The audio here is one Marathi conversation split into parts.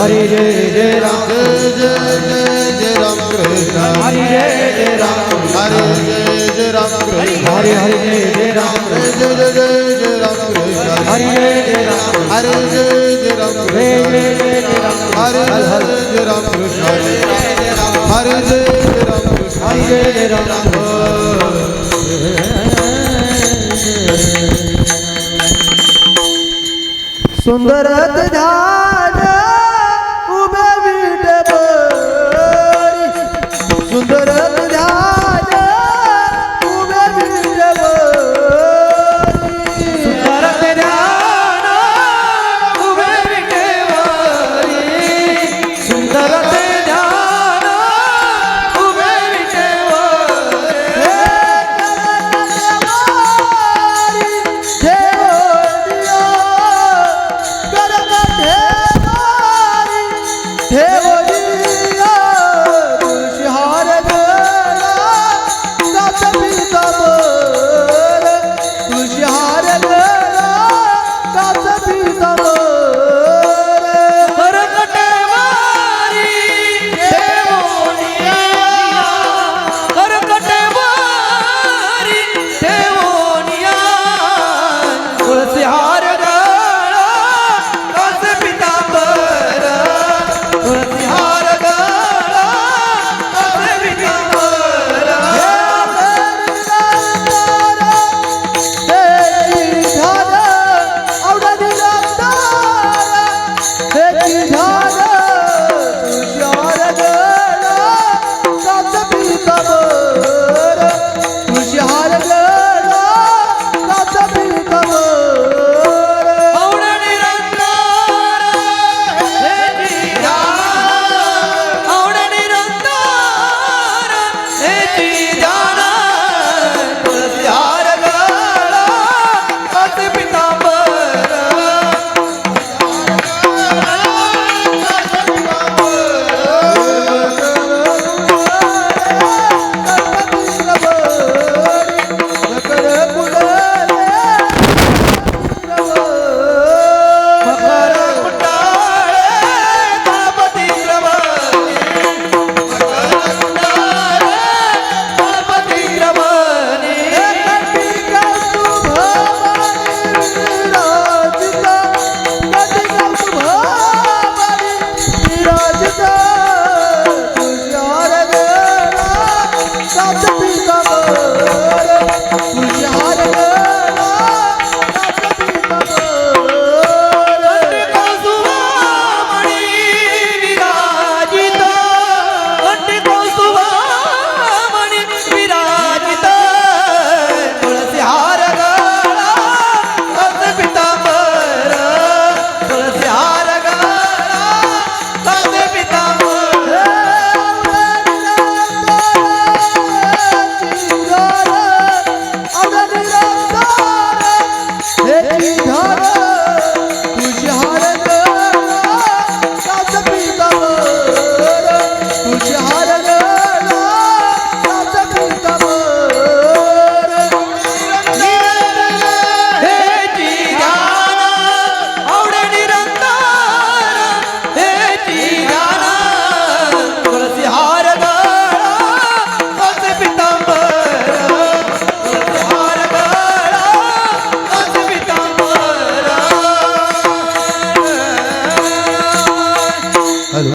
हरे जय जय राम जय जय राम कृष्ण हरे जय जय राम हरे जय राम कृष्ण हरे हरे जय जय राम जय राम कृष्ण हरे जय जय राम हरे जय राम जय कृष्ण जय जय राम हरे जय राम कृष्ण हरे जय राम कृष्ण हरे जय जय राम सुंदर ध्यान उभे विठ्ठल सुंदर ध्यान उभे विठ्ठल सुंदर ध्यान उभे विठेवरी सुंदर ध्यान उभे विठेवरी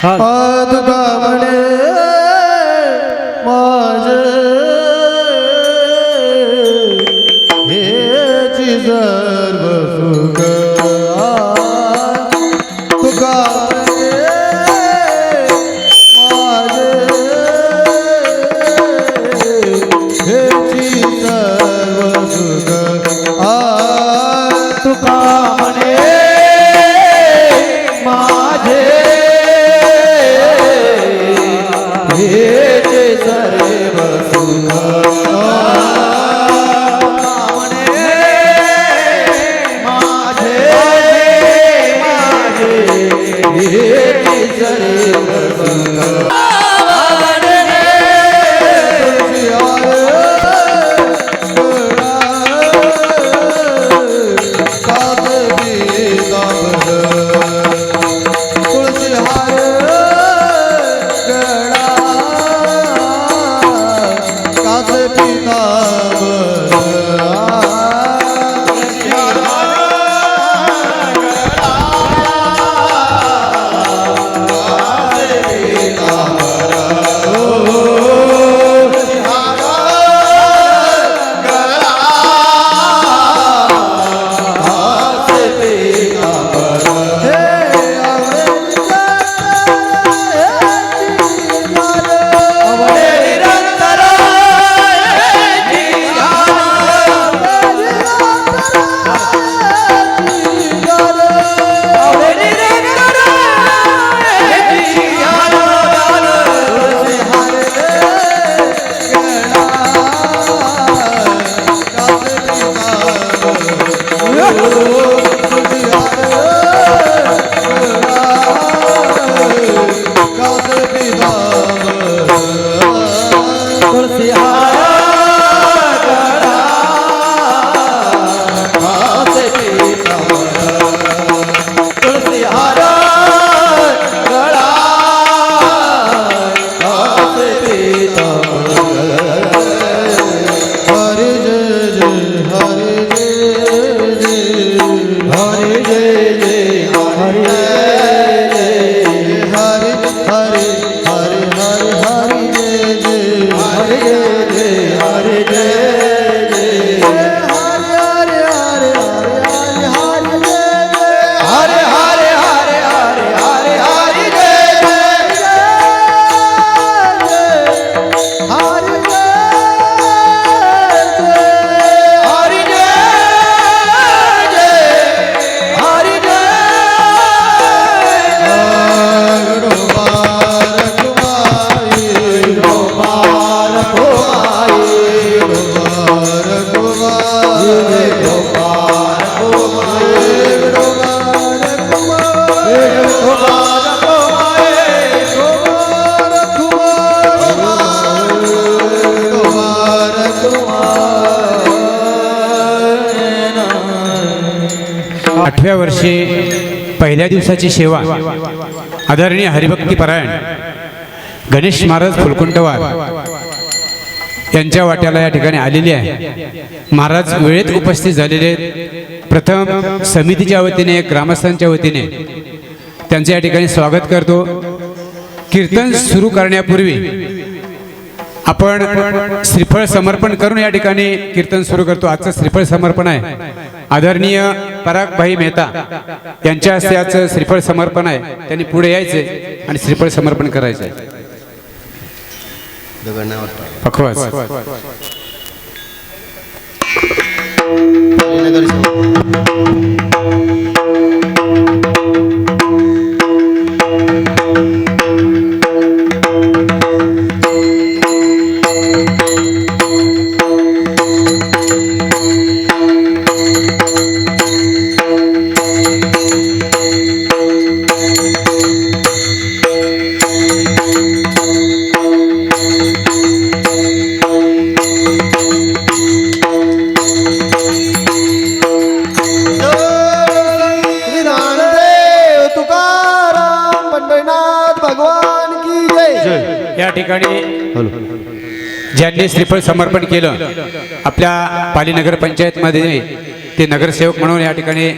तुका म्हणे माझे हेची सर्व सुख तुका म्हणे माझे हेची सर्व सुख तुका म्हणे माझे हे सर्व सुख माझे हे सर्व सुख तुळशी हार 8व्या वर्षी पहिल्या दिवसाची सेवा आदरणीय हरिभक्ती परायण गणेश महाराज फुलकुंटवार यांच्या वाट्याला या ठिकाणी आलेली आहे. महाराज वेळेत उपस्थित झालेले आहेत. प्रथम समितीच्या वतीने ग्रामस्थांच्या वतीने त्यांचे या ठिकाणी स्वागत करतो. कीर्तन सुरू करण्यापूर्वी आपण श्रीफळ समर्पण करून या ठिकाणी कीर्तन सुरू करतो. आजचं श्रीफळ समर्पण आहे. आदरणीय परागभाई मेहता यांच्या हस्ते आजचं श्रीफळ समर्पण आहे. त्यांनी पुढे यायचे आणि श्रीफळ समर्पण करायचं आहे. पखवाज या ठिकाणी ज्यांनी श्रीफळ समर्पण केलं आपल्या पाली नगर पंचायतमध्ये ते नगरसेवक म्हणून या ठिकाणी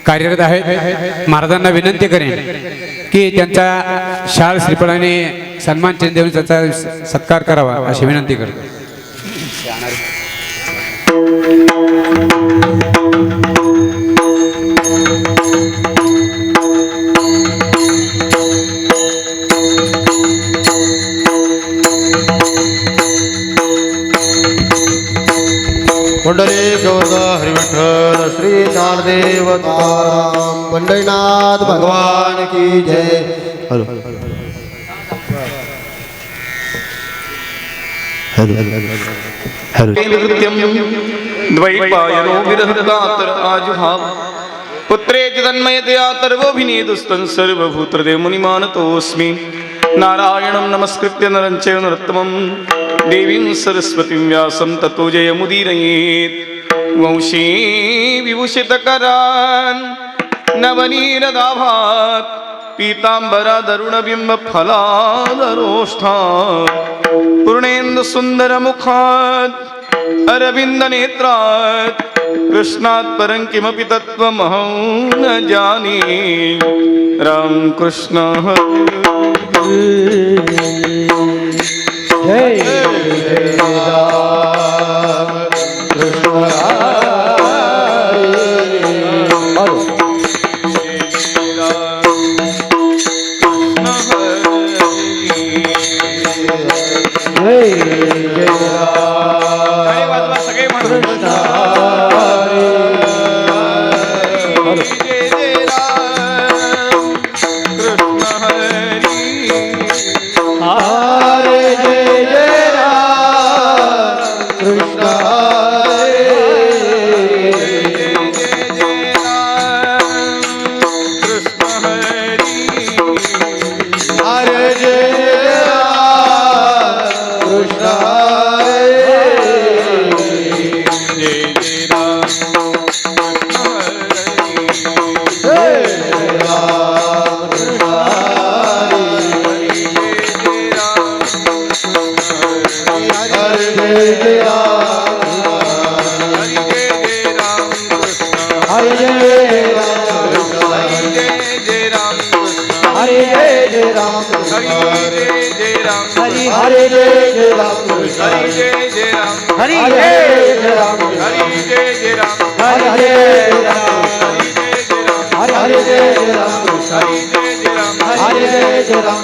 कार्यरत आहेत. महाराजांना विनंती करेन की त्यांचा शाल श्रीफळाने सन्मान चिन्ह देऊन त्याचा सत्कार करावा अशी विनंती करतो. पुंडलिक गौरदा हरिविठ्ठल श्री चारदेव तुकाराम पंढरीनाथ भगवान की जय. Hello hello द्वैपायनो विरहदातर आजुहाव पुत्रेति तन्मयतया तर्वोभिनेदुस्तं सर्वभूतहृदय मुनिमानतोऽस्मि. नारायणं नमस्कृत्य नरं चैव नरोत्तमं देवीं सरस्वतीं व्यासं ततो जयमुदीरयेत्. वंशी विभूषितकरान् नवनीरदाभात् पीतांबरा दरुणबिंब फलादरोष्ठात् पूर्णेन्दु सुंदर मुखात् अरविंद नेत्रात् कृष्णात् परं किमपि तत्त्वमहं न जाने राम कृष्ण जय जय राम कृष्ण जय जय राम सगळे म्हणून कृष्ण हरे जय जय राम कृष्ण हरे जय राम कृष्ण हरे जय राम हरे जय राम हरे जय राम हरे जय राम हरे जय राम हरे जय राम हरे जय राम हरे जय राम हरे जय राम हरे जय राम हरे जय राम हरे जय राम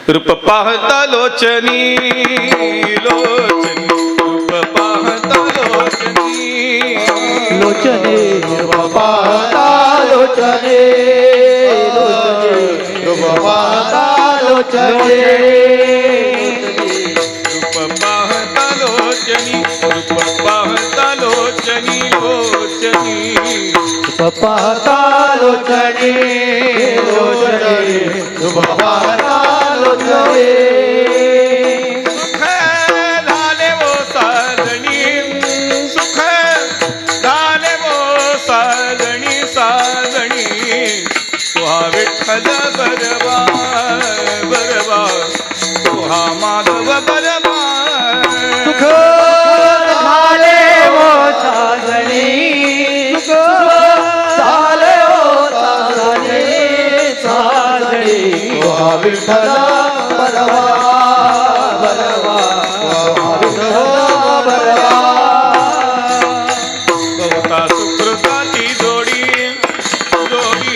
रूप पाहता लोचनी लोचनी रूप पाहता लोचनी लोचने पाहता लोचने पाहता लोचने रूप पाहता लोचनी रूप पाहता लोचनी लोचनी पाहता लोचने लोचने पाहता लोचने सुख झाले वो साजणी सुख झाले वो साजणी साजणी तुहा विठ्ठल बरवा बरवा तुहा माधव बरवा सुख झाले वो साजणी सुख झाले वो साजणी साजणी विठ्ठल बरवा बरवा विठ्ठल बरवा गवता सुकृताची जोडी जोडी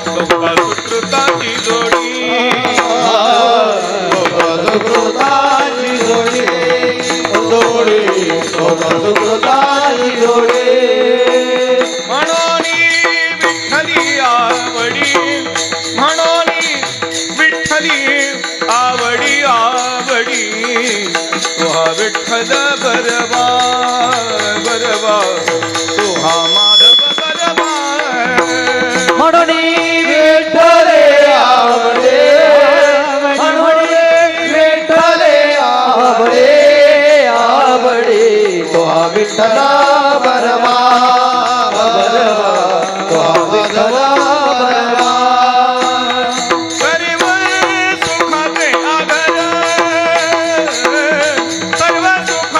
गवता सुकृताची जोडी सुकृताची जोडी जोडी सुकृताची जोडी म्हणून विठ्ठली आवडी म्हणून विठ्ठली आवडी आवडी तुहा विठ्ठल बरवा बरवा तुहा माधव बरवा म्हणून विठ्ठले आवडे म्हणून विठ्ठले आवडे आवडे तो विठ्ठला बरवा बरवा तो विठ्ठला बरवा सर्व सुखाचे आगर सर्व सुख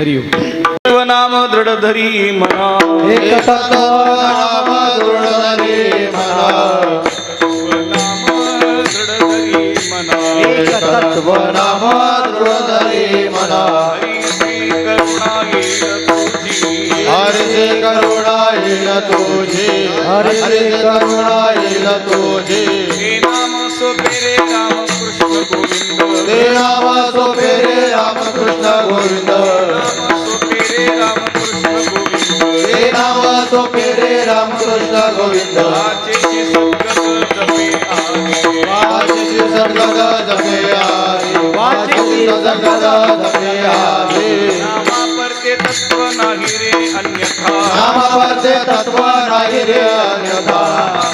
सर्वनाम दृढ धरी म्हणा एक तत्व नाम दृढ धरी म्हणा सर्वनाम दृढ धरी म्हणा एक तत्व नाम दृढ धरी म्हणा हरी श्री करुणा येईल तुझी हरी श्री करुणा येईल तुझी हरी श्री करुणा येईल तुझी हे नाम सोपे रे राम कृष्ण गोविंद ते नाम सोपे रे रामकृष्ण गोविंद नाम सोपे रे राम कृष्ण गोविंद ते नाम सोपे रे रामकृष्ण गोविंद वाचेची सद्गत जपे आहे वाचेची सद्गत जपे आहे वाचेची सद्गत जपे आहे नामा परते तत्व नाही रे अन्यथा नाम परते तत्व नाही रे अन्यथा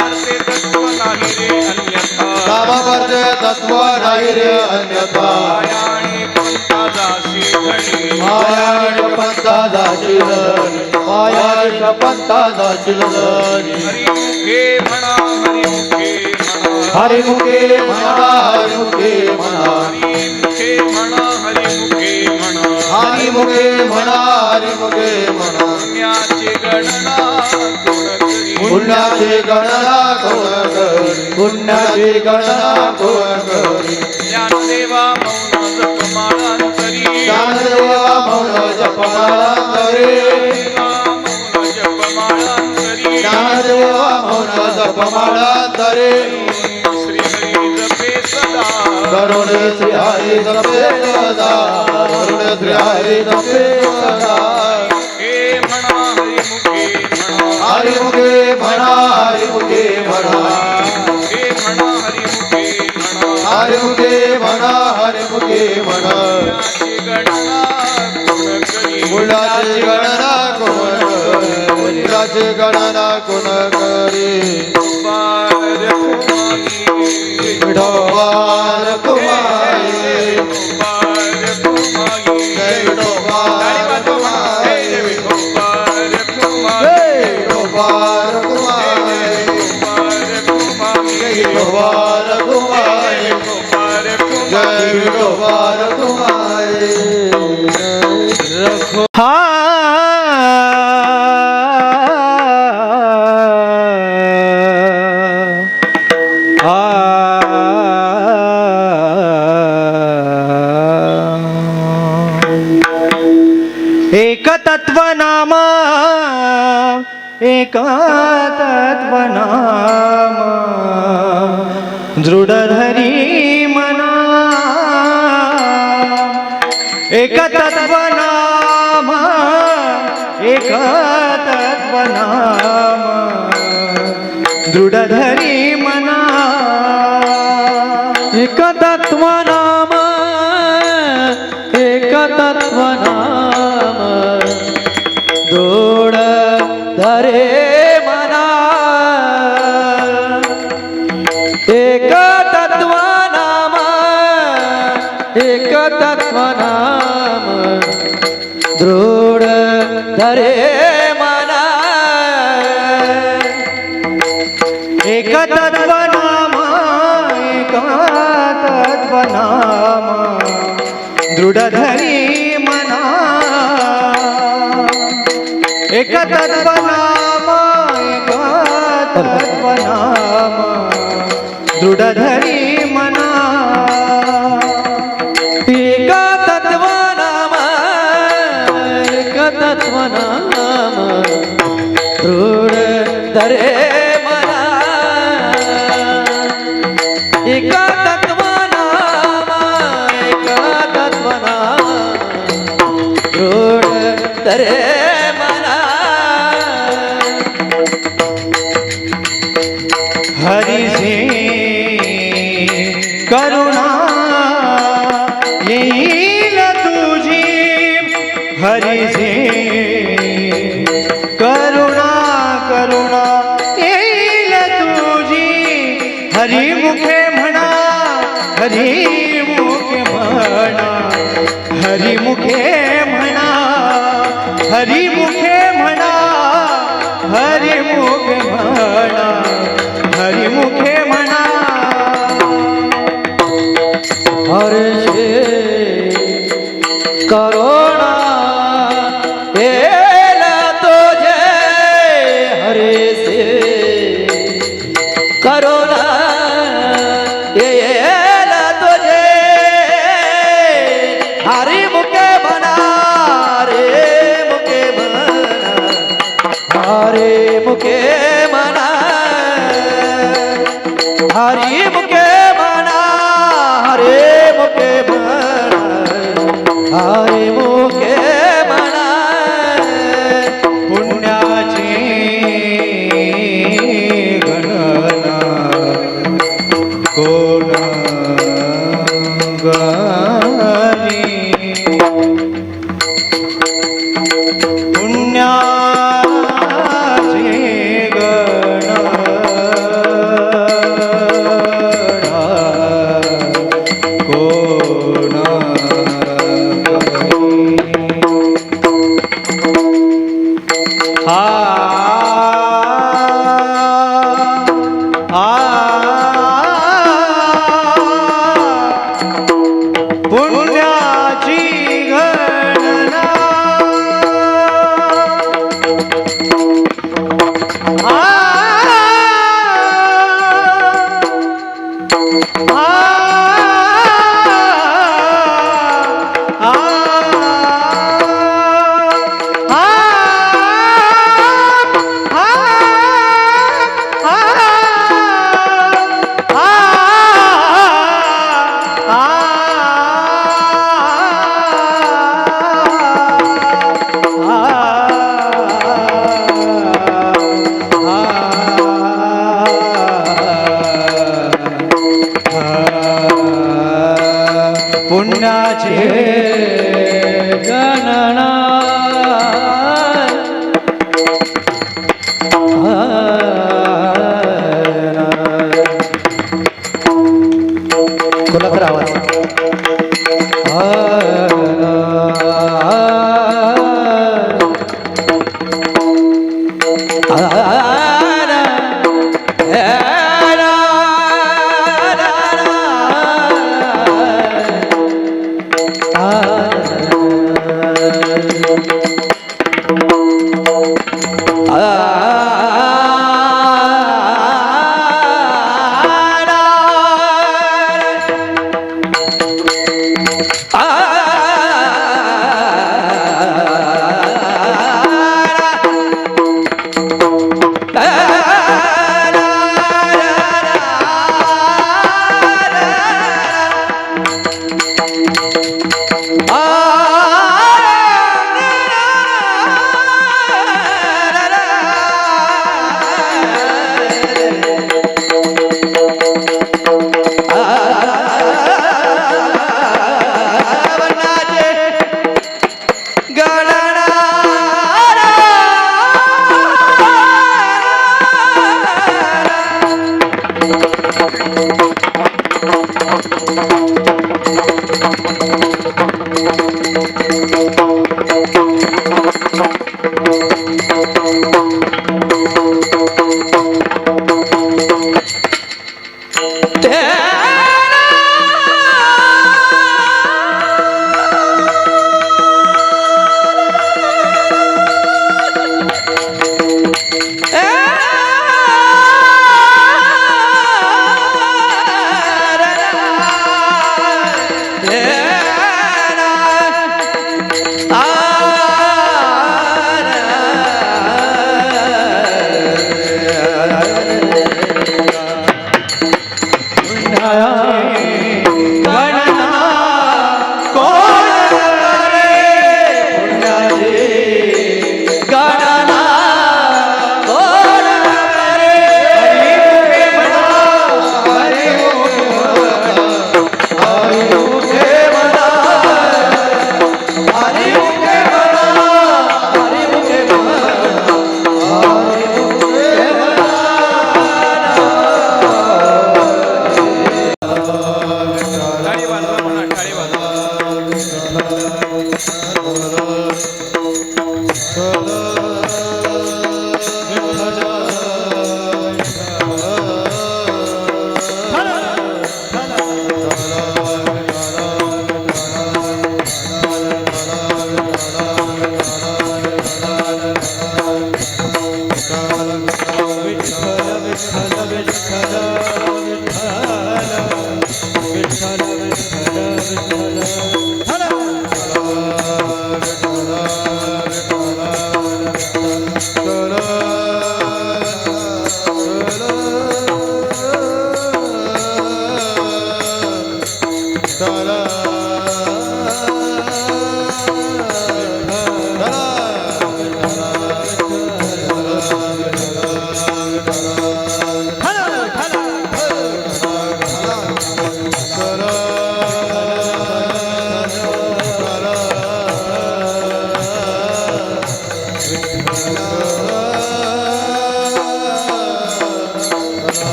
परते तत्व नाही रे अन्यथा नाम परते तत्व नाही रे अन्यथा मायाणी पंथा दासी धणी मायाळी पंथा जाशील मायाळी पंथा जाशील हरिमुखे म्हणा हरिमुखे म्हणा हरिमुखे म्हणा हरिमुखे म्हणा हरिमुखे म्हणा हरिमुखे म्हणा हरिमुखे म्हणा हरिमुखे म्हणा पुण्याची गणना कोण करी पुण्याची गणना कोण करी पुण्याची गणना कोण करी ज्ञानदेवा मौन जपमाळांतरी ज्ञानदेवा मौन जपमाळांतरी मौन जपमाळांतरी ज्ञानदेवा मौन जपमाळांतरी श्री हरी जपे सदा करुण श्री हरी जपे सदा करुण श्री हरी जपे सदा हे म्हणा हरिमुखे म्हणा हरिमुखे म्हणा हरिमुखे म्हणा हे म्हणा हरिमुखे म्हणा हरिमुखे म्हणा हरिमुखे म्हणा पुण्याची गणना कोण करी मुलाची गणना कोण करी मुलाची गणना कोण करी बार कुमारी विठोबार कुमारी बार कुमारी जय विठोबार कुमारी बार कुमारी विठोबार कुमारी बार कुमारी जय विठोबार कुमारी बार जय विठोबार कुमारी एक तत्व नाम एक तत्व नाम दृढ धरी मना एक तत्व नाम एक तत्व नाम दृढ धरी मना एक तत्व नाम एक तत्व नाम दृढ धरे मना एक तत्व नाम एक तत्व नाम दृढ धरे मना एक तत्व नाम एक तत्व नाम दृढ धरी मना एक तत्व नाम एक तत्व नाम दृढ धरी मना एक तत्व नाम एक तत्व नाम दृढ धरे मना एक तत्व नाम एक तत्व नाम दृढ धरे मना हरि से करुणा येईल तुझी हरि से करुणा करुणा येईल तुझी हरि मुखे म्हणा हरि मुखे म्हणा हरि मुखे म्हणा हरि मुखे म्हणा हरि मुखे म्हणा हरि मुखे म्हणा हर्षे करुणा हरी मुखे म्हणा रे मुखे म्हणा हरी मुखे म्हणा हरी मुखे म्हणा हरे मुखे म्हणा हरी मुखे म्हणा पुण्याची गणना कोण गाणी पुण्याची गणना कोण पुण्याची गणना पुण्याची गणना कोल्हापूर आवाज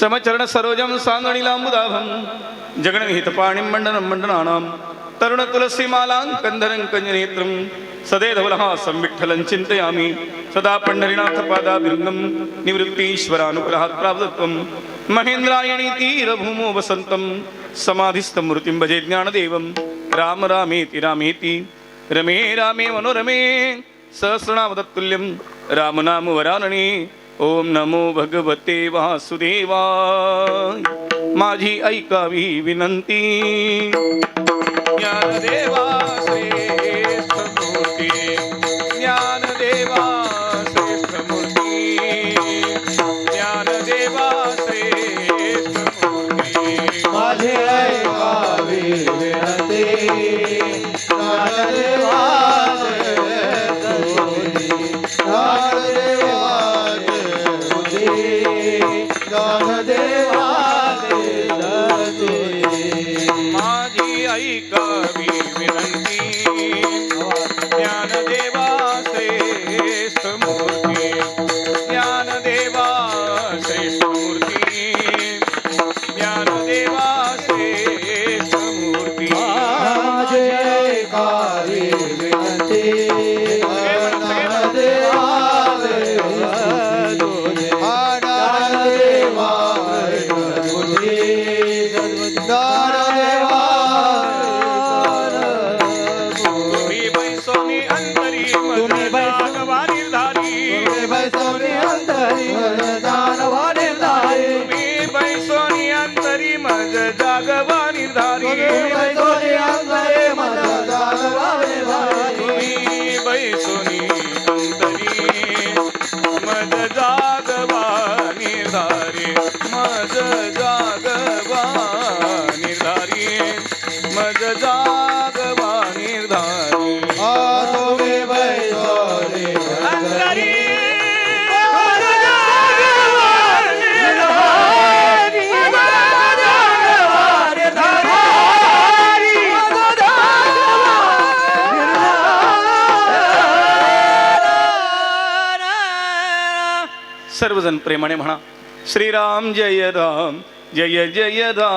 समचरण सरोजम सांगणीलांबुदाभम जगणहितपाणिं मंडनं मंडनानां तरुण तुलसीमालां कंधरं कंजनेत्रं सदैधवलहासं विठ्ठलं चिन्तयामि सदा पंढरीनाथ पादाभिरुन्दं निवृत्तीश्वरानुग्रहात् प्राप्तत्वं महेन्द्रायणी तीरभूमो वसन्तं समाधिस्थं मूर्तिं भजे ज्ञानदेवं राम रामेति रामेति रमे रामे मनोरमे सहस्रनामतत्तुल्यं रामनाम वरानने ओम नमो भगवते वासुदेवाय माझी ऐकावी विनंती ज्ञानदेवा श्रेष्ठ मूर्ती ज्ञानदेवा श्रेष्ठ मूर्ती ज्ञानदेवा श्रेष्ठ मूर्ती माझे ऐकावी विनंती ज्ञानदेवा माझी ऐकावी विनंती ज्ञानदेवा श्रेष्ठ मूर्ती ज्ञानदेवा श्रेष्ठ मूर्ती ज्ञानदेवा श्रेष्ठ मूर्ती माझे ऐकावी विनंती सर्वजण प्रेमाने म्हणा श्रीराम जय राम जय जय राम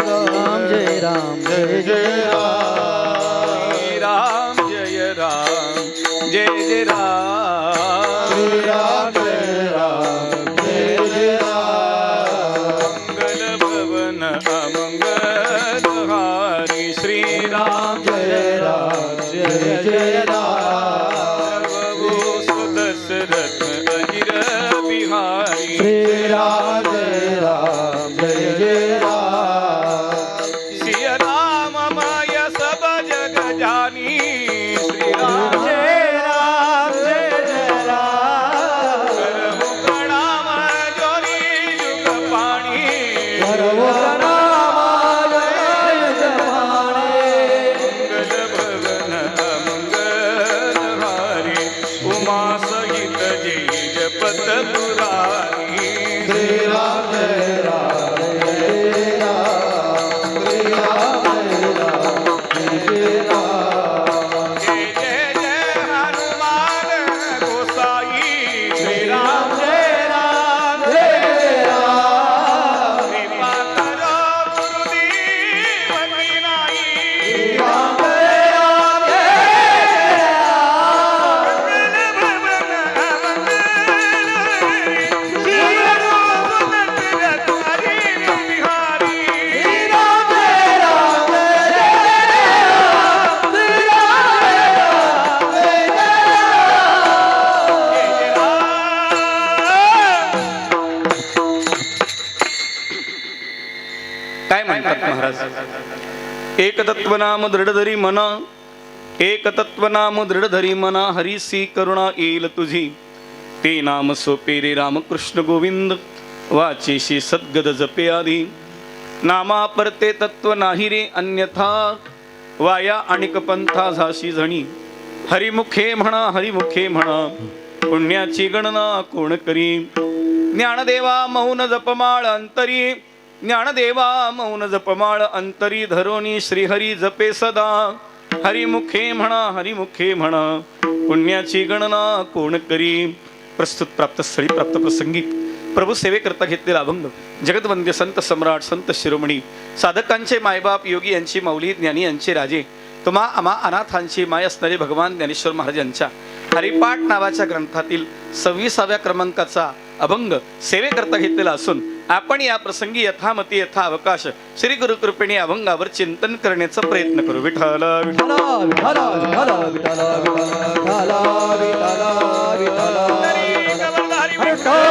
राम जय राम जय जय राम जय राम जय जय राम राम जय राम जय जय मंगल भवन अमंगल हारी श्रीराम जय राम जय जय दशरथ अजिर बिहारी श्री राम जय राम जय जय सिय राम माय सब जग जानी श्री राम जय राम जय जय राम प्रणाम जोरी जुग पाणी मंगल भवन मंगल हारी उमा सहित जय जपत पुरारी श्री राम जय राम जय राम श्री राम जय राम जय राम जय जय जय हनुमान गोसाई श्री राम जय राम जय राम कृपा करो गुरुदेव की नाई राम जय राम जय राम मंगल भवन मंगल श्री रघुनाथ हरि बिहारी श्री राम जय राम जय राम श्री राम जय काय म्हणतात महाराज एक तत्व नाम दृढधरी मना एक तत्व नाम दृढधरी मना हरीसी करुणा येईल तुझी ते नाम सोपे रे रामकृष्ण गोविंद वाचेशी सद्गद जपे आधी नामा परते तत्व नाही रे अन्यथा वाया आणिक पंथा झाशी झणी हरिमुखे म्हणा पुण्याची गणना कोण करी ज्ञानदेवा मौन जपमाळ अंतरी ज्ञानदेवा मौन जपमाळ अंतरी धरोनी श्रीहरी जपे सदा हरिमुखे म्हणा पुण्याची गणना कोण करी. प्रस्तुत प्राप्त स्थळी प्राप्त प्रसंगी प्रभू सेवेकरता घेतलेला अभंग जगतवंद्य संत सम्राट संत शिरोमणी साधकांचे मायबाप योगी यांची माऊली ज्ञानी यांचे राजे तुम्हा आम्हा अनाथांची माय असणारे भगवान ज्ञानेश्वर महाराज यांच्या हरिपाठ नावाच्या ग्रंथातील 26व्या क्रमांकाचा अभंग सेवेकरता घेतलेला असून आपण या प्रसंगी यथामती यथा अवकाश श्री गुरुकृपेने अभंगावर चिंतन करण्याचा प्रयत्न करू. विठ्ठल विठ्ठल विठ्ठला विठ्ठला विठ्ठला विठ्ठला विठ्ठला विठ्ठला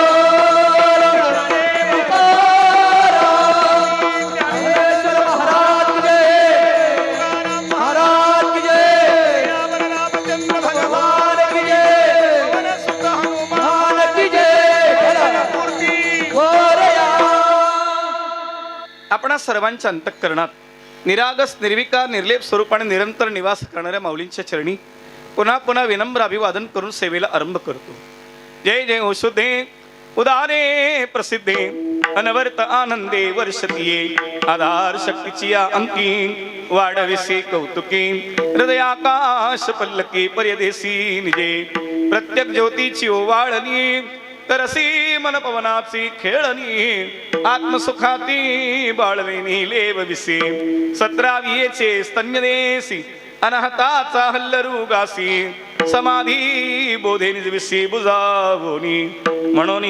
आपणा सर्वांच्या अंतःकरणात निरागस निर्विकार निर्लेप स्वरूपाने निरंतर निवास करणाऱ्या माऊलींच्या चरणी पुन्हा पुन्हा विनम्र अभिवादन करून सेवेला आरंभ करतो. जय जय ओशुद्धे उदारे प्रसिद्धे अनवर्त आनंदे वर्षतीये आधार शक्तीची या अंकी वाढविसे कौतुकी हृदयाकाश पल्लकी पर्यदेसी निजे प्रत्येक ज्योतीची ओवाळणी तरसी मन पवनाची खेळणी आत्मसुखाती बाळवेनी लेव विसे 17 स्तन्यदेसी अनहताचा हल्लरुगासी समाधी बोधे निजविसी बुजावोनी म्हणून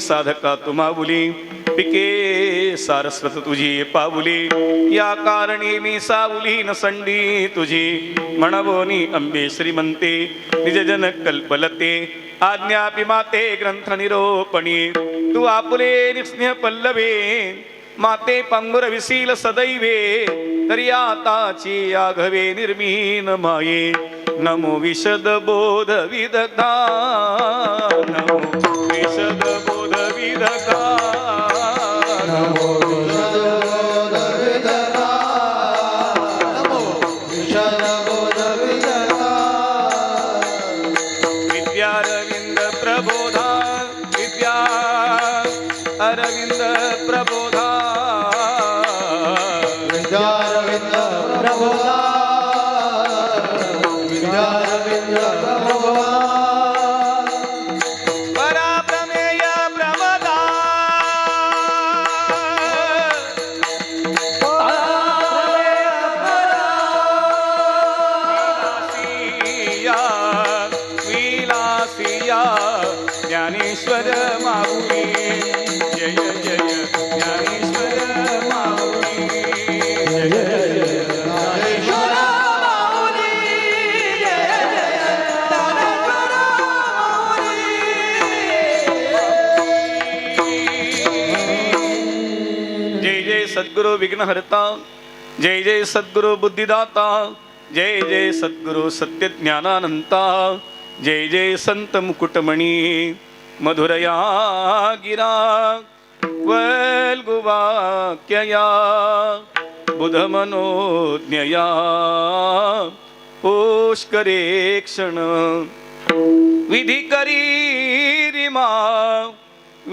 साधका तुम्हाबुली पिके सारस्वत तुझी पाऊली या कारणी मी सावली नसंडी तुझी म्हणवोनी अंबे श्रीमंते निजजन कल्पलते आज्ञापि माते ग्रंथ निरोपणी तू आपुले निस्नेह पल्लवे माते पांगुर विशील सदैवे तरी आताची आघवे निर्मीन माये नमो विशद बोध विदग्धा नमो विशद बोध विदग्धा नमो विद्यारविंद प्रबोधा विद्या अरविंद प्रबोधा विद्यारविंद प्रबोधा विद्यारविंद प्रबोधा पराप्रमेय प्रमदा विलासिया ज्ञानेश्वर माऊली जय जय ज्ञानेश्वर माऊली जय जय ज्ञानेश्वर माऊली जय जय ज्ञानेश्वर माऊली जय जय सद्गुरु विघ्नहर्ता जय जय सद्गुरु बुद्धिदाता जय जय सद्गुरु सत्य ज्ञानानंता जय जय संत मुकुटमणी मधुरया गिरा वल्गुवाक्यया बुधमनोज्ञया पुष्करे क्षण विधी करी रिमा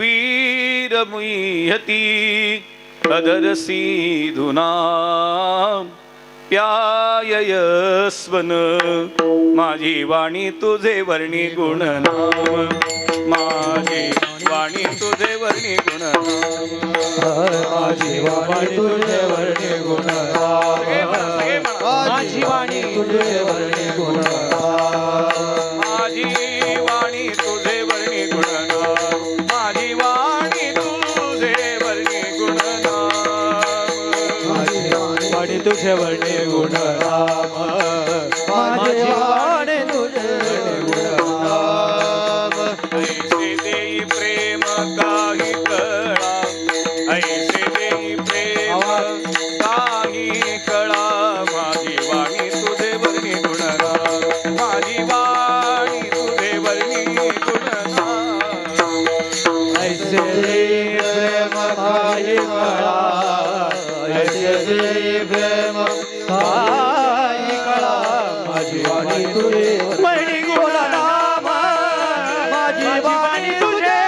वीरमुह्यती अदरसी धुना प्यायस्वन माझी वाणी तुझे वर्णी गुणनाम माझी वाणी तुझे वर्णी गुणनाम माझी वाणी तुझे वर्णी गुणगान माझी वाणी तुझे वर्णी गुणगान माझी वाणी तुझे वर्णी गुणनाम माझी वाणी तुझे वर्णी गुणनाम माझी वाणी तुझे वर्णी गुणगान माझी वाणी तुझे वर्णी गुणगान ऐसे देई प्रेम काही कळा ऐसे देई प्रेम काही कळा माझी वाणी तुझे वर्णी गुणनाम माझी वाणी तुझे वर्णी गुणनाम ऐसे प्रेम काही कळा ऐसे प्रेम काही कळा माझी वाणी तुझे वर्णी गुणनाम माझी वाणी तुझे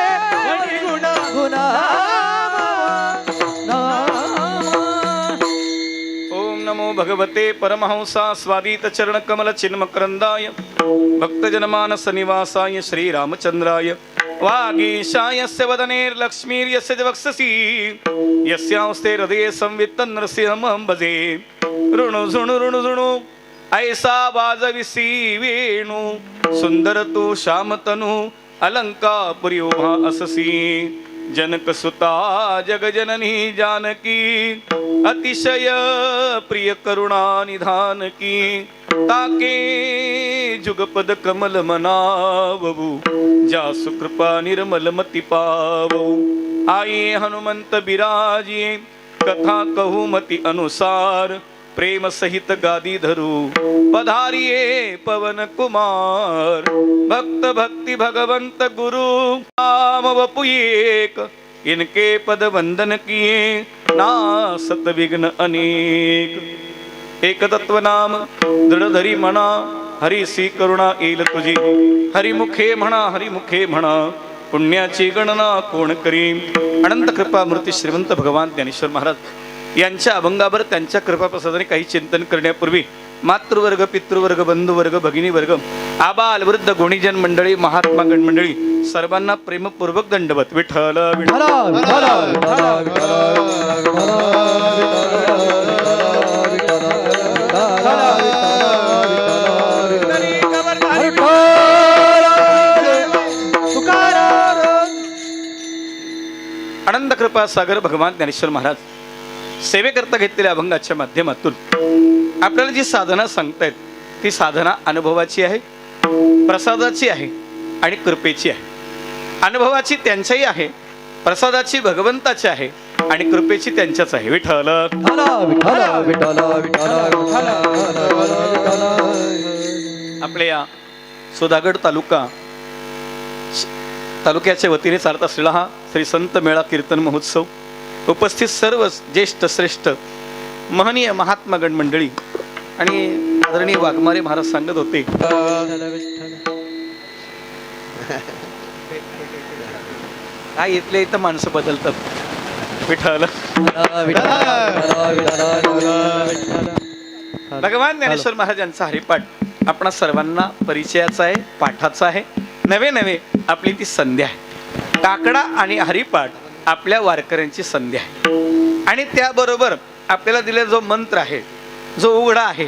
वर्णी गुणनाम ओम नमो भगवते परमहंसा स्वादित चरण कमल चिन्मकरंदाय भक्तजनमानस निवासाय श्री रामचंद्राय वागीशा यस्य वदनेर्लक्ष्मीर्यस्य च वक्षसि यस्यांस्ते हृदये संवित्तं नरसिंहं भजे ऋणु झुणु ऋणु झुणु ऐसा वाजविसी वेणु सुंदर तू श्यामतनु अलंकापुरी उभा अससी जनक सुता जगजननी जानकी अतिशय प्रिय करुणा निधान की ताके जुगपद कमल मनावू जा सुकृपा निर्मल मती पावू आई हनुमंत बिराजी कथा कहू मती अनुसार प्रेम सहित गादी धरू पधारिये पवन कुमार भक्त भक्ति भगवंत गुरु नाम वपु एक इनके पद वंदन किए नासत विघ्न अनेक एक तत्व नाम दृढधरी म्हणा हरीसी करुणा येईल तुझी हरिमुखे म्हणा पुण्याची गणना कोण करी अनंत कृपा मूर्ती श्रीमंत भगवान ज्ञानेश्वर महाराज यांच्या अभंगावर त्यांच्या कृपाप्रसादाने काही चिंतन करण्यापूर्वी मातृवर्ग पितृवर्ग बंधुवर्ग भगिनी वर्ग आबाल वृद्ध गुणीजन मंडळी महात्मा गण मंडळी सर्वांना प्रेमपूर्वक दंडवत विठ्ठल विठ्ठल आनंद कृपा सागर भगवान ज्ञानेश्वर महाराज सेवेकरता घेतलेल्या अभंगाच्या माध्यमातून आपल्याला जी साधना सांगतायत ती साधना अनुभवाची आहे, प्रसादाची आहे आणि कृपेची आहे. अनुभवाची त्यांच्याही आहे, प्रसादाची भगवंताची आहे आणि कृपेची त्यांच्याच आहे. विठ्ठल आपल्या या सुधागड तालुक्याच्या वतीने चालत असलेला हा श्री संत मेळा कीर्तन महोत्सव उपस्थित सर्व ज्येष्ठ श्रेष्ठ महनीय महात्मागण मंडळी आणि आदरणीय वाघमारे महाराज सांगत होते काय इथले इथं माणसं बदलतात. विठ्ठल भगवान ज्ञानेश्वर महाराज यांचा हरिपाठ आपणा सर्वांना परिचयाचा आहे, पाठाचा आहे. नवे नवे आपली ती संध्या आहे. काकडा आणि हरिपाठ आपल्या वारकऱ्यांची संध्या आहे आणि त्याबरोबर आपल्याला दिलेला जो मंत्र आहे, जो उघडा आहे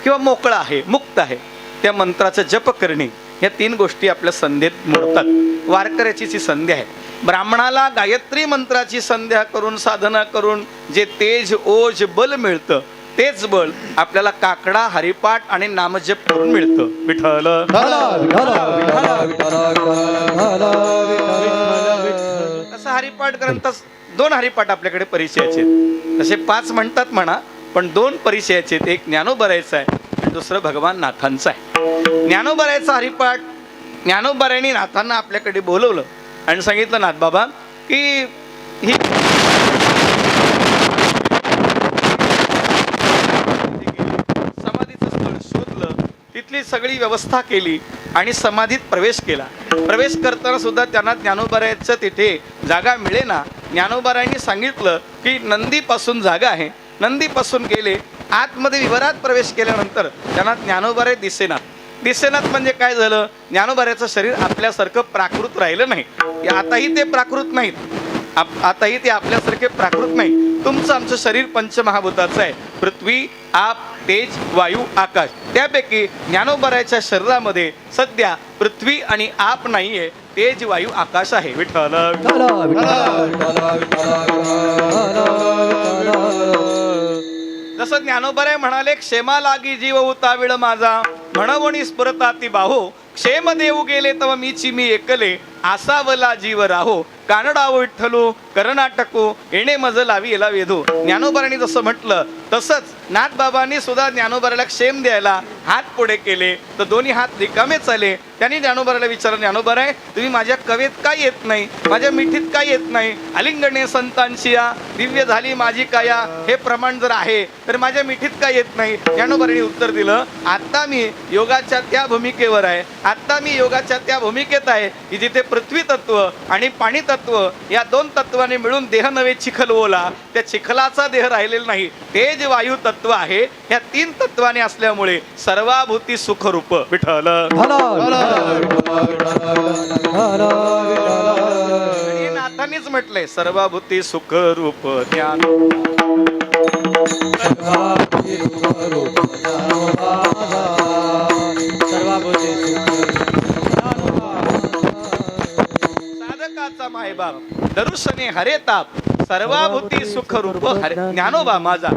किंवा मोकळा आहे, मुक्त आहे, त्या मंत्राचा जप करणे या तीन गोष्टी आपल्या संध्येत मोडतात. वारकऱ्याची जी संध्या आहे, ब्राह्मणाला गायत्री मंत्राची संध्या करून साधना करून जे तेज ओज बल मिळतं तेच बळ आपल्याला काकडा हरिपाठ आणि नामजप करून मिळतं. विठ्ठल असं हरिपाठ ग्रंथास दोन हरिपाठ आपल्याकडे परिचयाचे आहेत. तसे 5 म्हणतात म्हणा, पण 2 परिचयाचे आहेत. एक ज्ञानोबरायचा आहे आणि दुसरं भगवान नाथांचं आहे. ज्ञानोबरायचा हरिपाठ ज्ञानोबरायांनी नाथांना आपल्याकडे बोलवलं आणि सांगितलं, नाथ बाबा की ही समाधीचं स्थळ शोधलं, तिथली सगळी व्यवस्था केली आणि समाधीत प्रवेश केला. प्रवेश करताना सुद्धा त्यांना ज्ञानोबरायचं तिथे जागा मिळेना. ज्ञानोबरायांनी सांगितलं की नंदीपासून जागा आहे. नंदीपासून गेले, आतमध्ये विवरात प्रवेश केल्यानंतर त्यांना ज्ञानोबराय दिसेनात म्हणजे काय झालं, ज्ञानोबरायचं शरीर आपल्यासारखं प्राकृत राहिलं नाही. आताही ते प्राकृत नाहीत, आताही ते आपल्यासारखे प्राकृत नाही. तुमचं आमचं शरीर पंचमहाभूताचं आहे, पृथ्वी आप तेज वायू आकाश. त्यापैकी ज्ञानोबरायच्या शरीरामध्ये सध्या पृथ्वी आणि आप नाहीये, तेज वायू आकाश आहे. विठ्ठल जसं ज्ञानोबराय म्हणाले, क्षेमा लागी जीव उताविळ माझा म्हणवणी स्फुरताती बाहो, क्षेम देऊ गेले तव मीची मी एकले आसावला जीव राहो, कानडाव विठ्ठलू कर्नाटकू येणे मज लावी येला वेधू. ज्ञानोबरांनी जसं म्हटलं तसंच नाथबाबांनी सुद्धा ज्ञानोबराला क्षेम द्यायला हात पुढे केले तर दोन्ही हात रिकामेच आले. त्यांनी ज्ञानोबराला विचारलं, ज्ञानोबराय तुम्ही माझ्या कवेत काय येत नाही, माझ्या मिठीत काय येत नाही, अलिंगणे संतांची या दिव्य झाली माझी काया हे प्रमाण जर आहे तर माझ्या मिठीत काय येत नाही. ज्ञानोबरांनी उत्तर दिलं, आता मी योगाच्या त्या भूमिकेवर आहे, आता मी योगाच्या त्या भूमिकेत आहे की जिथे पृथ्वी तत्व आणि पाणी तत्व या 2 तत्वाने मिळून देह नव्हे चिखल ओला, त्या चिखलाचा देह राहिलेला नाही, तेज वायू तत्व आहे. या 3 तत्वाने असल्यामुळे सर्वाभूती सुखरूप. विठ्ठल म्हटलंय सर्वभूती सुख रूप ज्ञान. साधकाचा मायबाप दरुशने हरे ताप सर्वाभूती सुख रूप ज्ञानोबा माझा.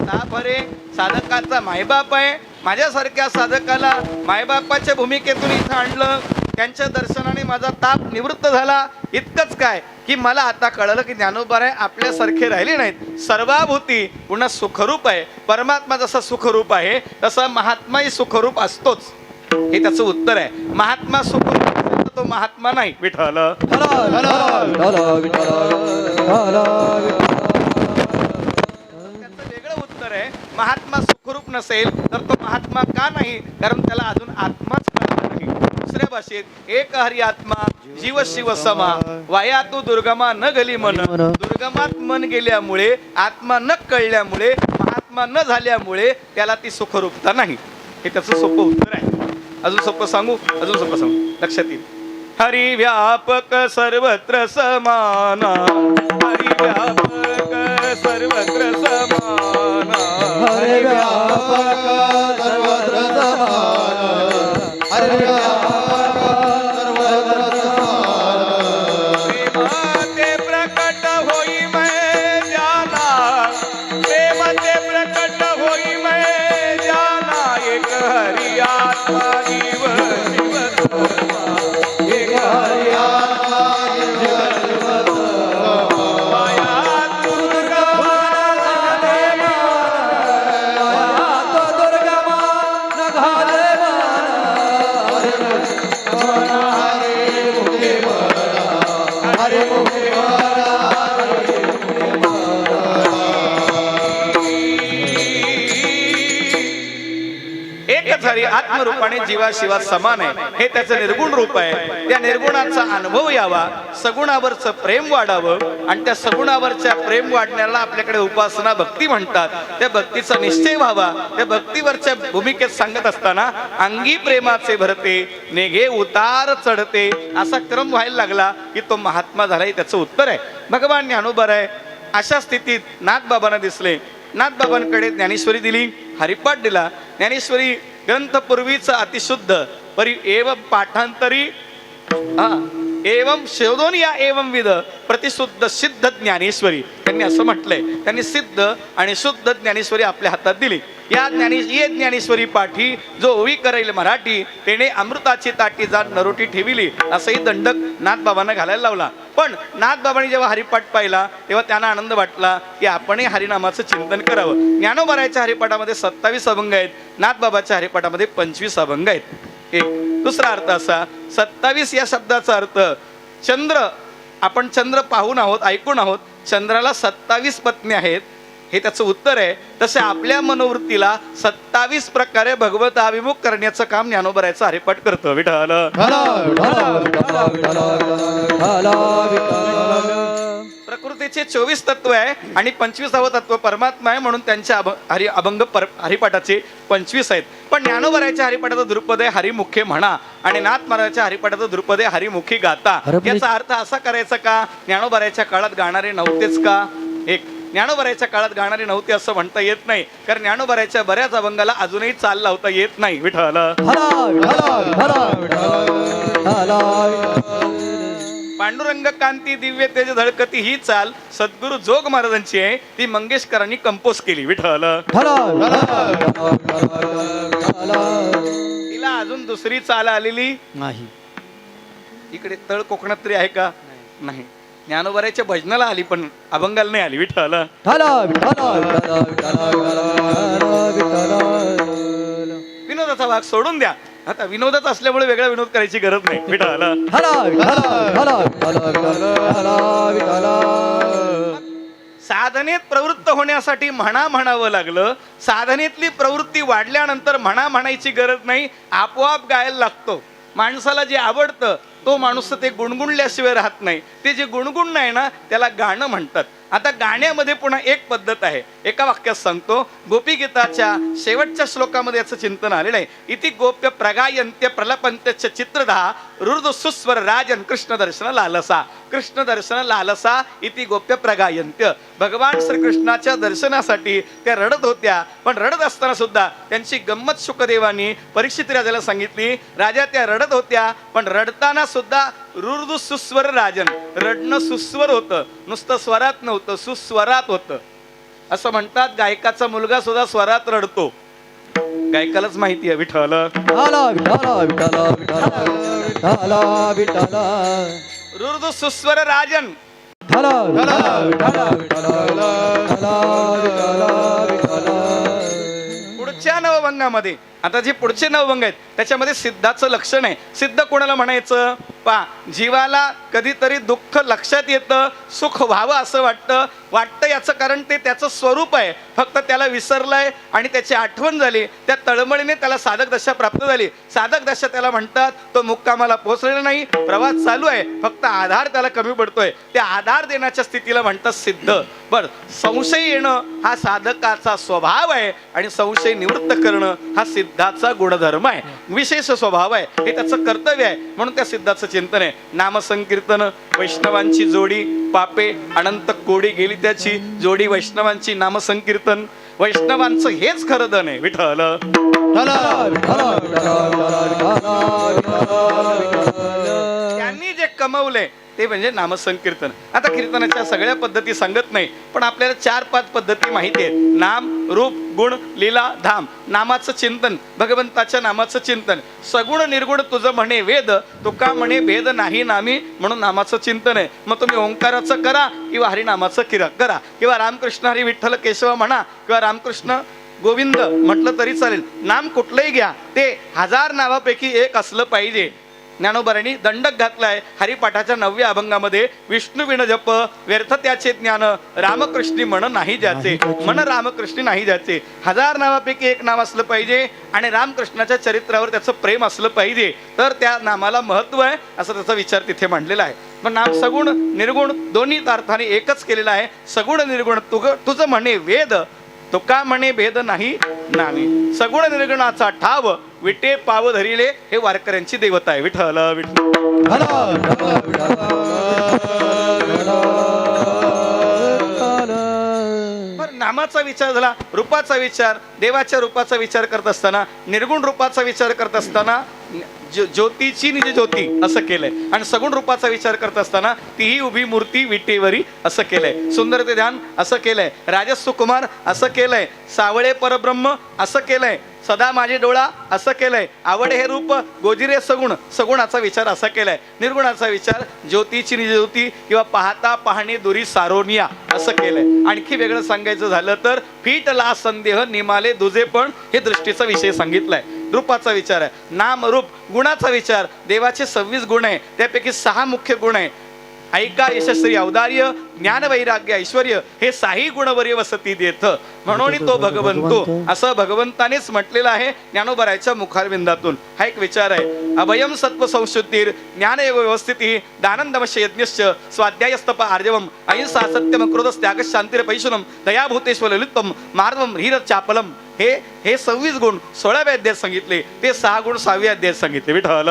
ताप हरे साधकाचा मायबाप आहे. माझ्यासारख्या साधकाला मायबापाच्या भूमिकेतून इथं आणलं, त्यांच्या दर्शनाने माझा ताप निवृत्त झाला. इतकंच काय की मला आता कळलं की ज्ञानोबा आपल्यासारखे राहिले नाहीत, सर्वाभूती पुन्हा सुखरूप आहे. परमात्मा जसा सुखरूप आहे तसा महात्माही सुखरूप असतोच, हे त्याचं उत्तर आहे. महात्मा सुखरूप असेल तर तो महात्मा नाही. विठ्ठल वेगळं उत्तर आहे. महात्मा सुखरूप नसेल तर तो महात्मा का नाही, कारण त्याला अजून आत्माच कळला नाही. दुसऱ्या भाषेत एक हरी आत्मा जीव शिव समा वाया तू दुर्गमा न गली मन. दुर्गमात मन गेल्यामुळे, आत्मा न कळल्यामुळे, महात्मा न झाल्यामुळे त्याला ती सुखरूपता नाही. हे त्याचं सोपं उत्तर आहे. अजून सोपं सांगू, लक्षात येईल. हरी व्यापक सर्वत्र समाना, हरी व्यापक सर्वत्र समाना, हरे व्यापक सर्वत्र समान, हरे व्यापक सर्वत्र समान. प्रेम ते प्रकट होई मैं जाना, प्रेम ते प्रकट होई मैं जाना. एक हरी आत्मा जीव शिव समा, एक हरी आत्मा जीव शिव समा. माया दुर्गमा घाले माया तो दुर्गमा न घाले हरे मुखे मरा, हरे मुखे एकच हरी आत्मरूपाने जीवा शिवा समान आहे. हे त्याचं निर्गुण रूप आहे. त्या निर्गुणाचा अनुभव यावा, सगुणावरचं प्रेम वाढावं, आणि त्या सगुणावरच्या प्रेम वाढण्याला आपल्याकडे उपासना भक्ती म्हणतात. त्या भक्तीचा निश्चय व्हावा. त्या भक्तीवरच्या भूमिकेत सांगत असताना अंगी प्रेमाचे भरते नेघे उतार चढते असा क्रम व्हायला लागला की तो महात्मा झाला. हे त्याचं उत्तर आहे. भगवान ज्ञानोबा आहे. अशा स्थितीत नाथबाबांना दिसले. नाथबाबांकडे ज्ञानेश्वरी दिली, हरिपाठ दिला. ज्ञानेश्वरी ग्रंथ पूर्वीच अतिशुद्ध परी एव पाठांतरी एवं शोधून या एवं विध प्रतिशुद्ध सिद्ध ज्ञानेश्वरी. त्यांनी असं म्हटलंय. त्यांनी सिद्ध आणि शुद्ध ज्ञानेश्वरी आपल्या हातात दिली. या ज्ञानेश्वरी पाठी जो ओवी करेल मराठी तेने अमृताची ताटी जात नरोटी ठेविली असंही दंडक नाथबाबांना घालायला लावला. पण नाथबाबांनी जेव्हा हरिपाठ पाहिला तेव्हा त्यांना आनंद वाटला की आपणही हरिनामाचं चिंतन करावं. ज्ञानोबाराच्या हरिपाठामध्ये 27 अभंग आहेत, नाथबाबाच्या हरिपाठामध्ये 25 अभंग आहेत. एक दुसरा अर्थ असा, 27 या शब्दाचा अर्थ चंद्र. आपण चंद्र पाहून आहोत, ऐकून आहोत. चंद्राला 27 पत्नी आहेत, हे त्याचं उत्तर आहे. तसे आपल्या मनोवृत्तीला 27 प्रकारे भगवत अभिमुख करण्याचं काम ज्ञानोबाराचं हरिपाठ करतं. विठ्ठल प्रकृतीचे 24 तत्व आहे आणि 25वे तत्व परमात्मा आहे, म्हणून त्यांच्या अभंग हरिपाठाचे 25 आहेत. पण ज्ञानोबाराच्या हरिपाठाचा द्रुपद आहे हरिमुखे म्हणा, आणि नाथ महाराजांच्या हरिपाठाचा द्रुपद आहे हरिमुखी गाता. याचा अर्थ असा करायचा का, ज्ञानोबाराच्या काळात गाणारे नव्हतेच का? एक, ज्ञानोबाराच्या काळात गाणारे नव्हते असं म्हणता येत नाही, कारण ज्ञानोबाराच्या बऱ्याच अभंगाला अजूनही चाल लावता येत नाही. विठ्ठल पांडुरंग कांती दिव्य तेज धडकती ही चाल सद्गुरु जोग महाराजांची आहे. ती मंगेशकरांनी कंपोज केली. विठ्ठल तिला अजून दुसरी चाल आलेली नाही. इकडे तळ कोकणात तरी आहे का? नाही. ज्ञानोबाराच्या भजनाला आली पण अभंगाला नाही आली. विठ्ठल विनोदाचा भाग सोडून द्या. आता विनोदच असल्यामुळे वेगळा विनोद करायची गरज नाही. विठ्ठल साधनेत प्रवृत्त होण्यासाठी म्हणावं लागलं. साधनेतली प्रवृत्ती वाढल्यानंतर म्हणायची गरज नाही, आपोआप गायला लागतो. माणसाला जे आवडतं तो माणूस ते गुणगुणल्याशिवाय राहत नाही. ते जे गुणगुण नाही ना त्याला गाणं म्हणतात. आता गाण्यामध्ये पुन्हा एक पद्धत आहे, एका वाक्यात सांगतो. गोपीगीताच्या शेवटच्या श्लोकामध्ये याचं चिंतन आलेलं आहे. इति गोप्य प्रगायंत्य प्रलपंत्य चित्रधा रुर्द सुस्वर राजन कृष्ण दर्शन लालसा. कृष्ण दर्शन लालसा इति गोप्य प्रगायंत्य. भगवान श्रीकृष्णाच्या दर्शनासाठी त्या रडत होत्या, पण रडत असताना सुद्धा त्यांची गंमत शुकदेवानी परीक्षित राजाला सांगितली. राजा त्या रडत होत्या, पण रडताना सुद्धा रुर्द सुस्वर राजन, रडणं सुस्वर होतं, नुसतं स्वरात नव्हतं, सुस्वरात होतं. असं म्हणतात गायकाचा मुलगा सुद्धा स्वरात रडतो. गायकालाच माहिती आहे. विठ्ठल विठ्ठला विठ्ठला विठ्ठला विठ्ठला विठ्ठला रुर्द सुस्वर राजन. विठ्ठला विठ्ठला विठ्ठला विठ्ठला विठ्ठला. पुढच्या नवभंगामध्ये, आता जे पुढचे नवभंग आहेत त्याच्यामध्ये सिद्धाचं लक्षण आहे. सिद्ध कोणाला म्हणायचं? पा जीवाला कधीतरी दुःख लक्षात येतं, सुख व्हावं असं वाटतं याचं कारण ते त्याचं स्वरूप आहे. फक्त त्याला विसरलंय आणि त्याची आठवण झाली, त्या तळमळीने त्याला साधक दशा प्राप्त झाली. साधक दशा त्याला म्हणतात. तो मुक्कामाला पोहोचलेला नाही, प्रवास चालू आहे, फक्त आधार त्याला कमी पडतोय. त्या आधार देण्याच्या स्थितीला म्हणतात सिद्ध. बर, संशय येणं हा साधकाचा स्वभाव आहे आणि संशय निवृत्त करणं हा सिद्धाचा गुणधर्म आहे, विशेष स्वभाव आहे, हे त्याचं कर्तव्य आहे. म्हणून त्या सिद्धाचं चिंतन आहे. नामसंकीर्तन, वैष्णवांची जोडी, पापे अनंत कोडी गेली त्याची जोडी. वैष्णवांची नामसंकीर्तन, वैष्णवांचं हेच खरं धन आहे. विठ्ठल त्यांनी जे कमवले ते म्हणजे नामसंकीर्तन. आता कीर्तनाच्या सगळ्या पद्धती सांगत नाही, पण आपल्याला 4-5 पद्धती माहिती आहेत. नाम, रूप, गुण, लीला, धाम. नामाचं चिंतन, भगवंताच्या नामाचं चिंतन. सगुण निर्गुण तुझं म्हणे वेद, तुका म्हणे भेद नाही नामी, म्हणून नामाचं चिंतन आहे. मग तुम्ही ओंकाराचं करा किंवा हरिनामाचं करा, किंवा रामकृष्ण हरी विठ्ठल केशव म्हणा, किंवा रामकृष्ण गोविंद म्हटलं तरी चालेल. नाम कुठलंही घ्या, ते 1000 नावापैकी एक असलं पाहिजे. ज्ञानोबारांनी दंडक घातलाय हरिपाठाच्या 9व्या अभंगामध्ये. विष्णू विण जप व्यर्थ त्याचे ज्ञान, रामकृष्णी मन नाही ज्याचे, मन रामकृष्णी नाही ज्याचे. 1000 नावापैकी एक नाव असलं पाहिजे आणि रामकृष्णाच्या चरित्रावर त्याचं प्रेम असलं पाहिजे, तर त्या नामाला महत्व आहे असा त्याचा विचार तिथे मांडलेला आहे. पण नाम सगुण निर्गुण दोन्ही अर्थाने एकच केलेला आहे. सगुण निर्गुण तुझं म्हणे वेद, तुका म्हणे भेद नाही नामी. सगुण निर्गुणाचा ठाव विटे पाव धरिले, हे वारकऱ्यांची देवता आहे. विठ्ठल नामाचा विचार झाला. रूपाचा विचार, देवाच्या रूपाचा विचार करत असताना, निर्गुण रूपाचा विचार करत असताना ज्योतीची निज ज्योती असं केलंय, आणि सगुण रूपाचा विचार करत असताना तीही उभी मूर्ती विटेवरी असं केलंय. सुंदर ते ध्यान असं केलंय. राजस सुकुमार असं केलंय. सावळे परब्रह्म असं केलंय. सदा माझे डोळा असं केलंय. आवड हे रूप गोजिरे सगुण, सगुणाचा विचार असा केलाय. निर्गुणाचा विचार ज्योतीची निज ज्योती किंवा पाहता पाहणे दुरी सारोनिया असं केलंय. आणखी वेगळं सांगायचं झालं तर फिटला संदेह निमाले दुजे पण, हे दृष्टीचा विषय सांगितलाय. रूपाचा विचार आहे. नाम रूप. गुणाचा विचार, देवाचे 26 गुण आहे, त्यापैकी 6 मुख्य गुण आहे. ऐका यशस्वी औदार्य, ज्ञान वैराग्य ऐश्वर्य, हे 6 गुणवर्य वसती देत, म्हणून तो भगवंतो असं भगवंतानेच म्हटलेलं आहे ज्ञानोबरायच्या मुखारविंदातून. हा एक विचार आहे. अभयम सत्व संशुद्धिर ज्ञान योग व्यवस्थिती दानंदमश यज्ञश्च स्वाध्यायस्तप आर्जवम अहिंसा सत्यम क्रोधस त्याग शांतिर पैशुनम दयाभूतेश्वर ललितम मार्वम हीर चापलम. हे 26 गुण 16व्या अध्यायात सांगितले, ते 6 गुण 6व्या अध्यायात सांगितले. विठ्ठल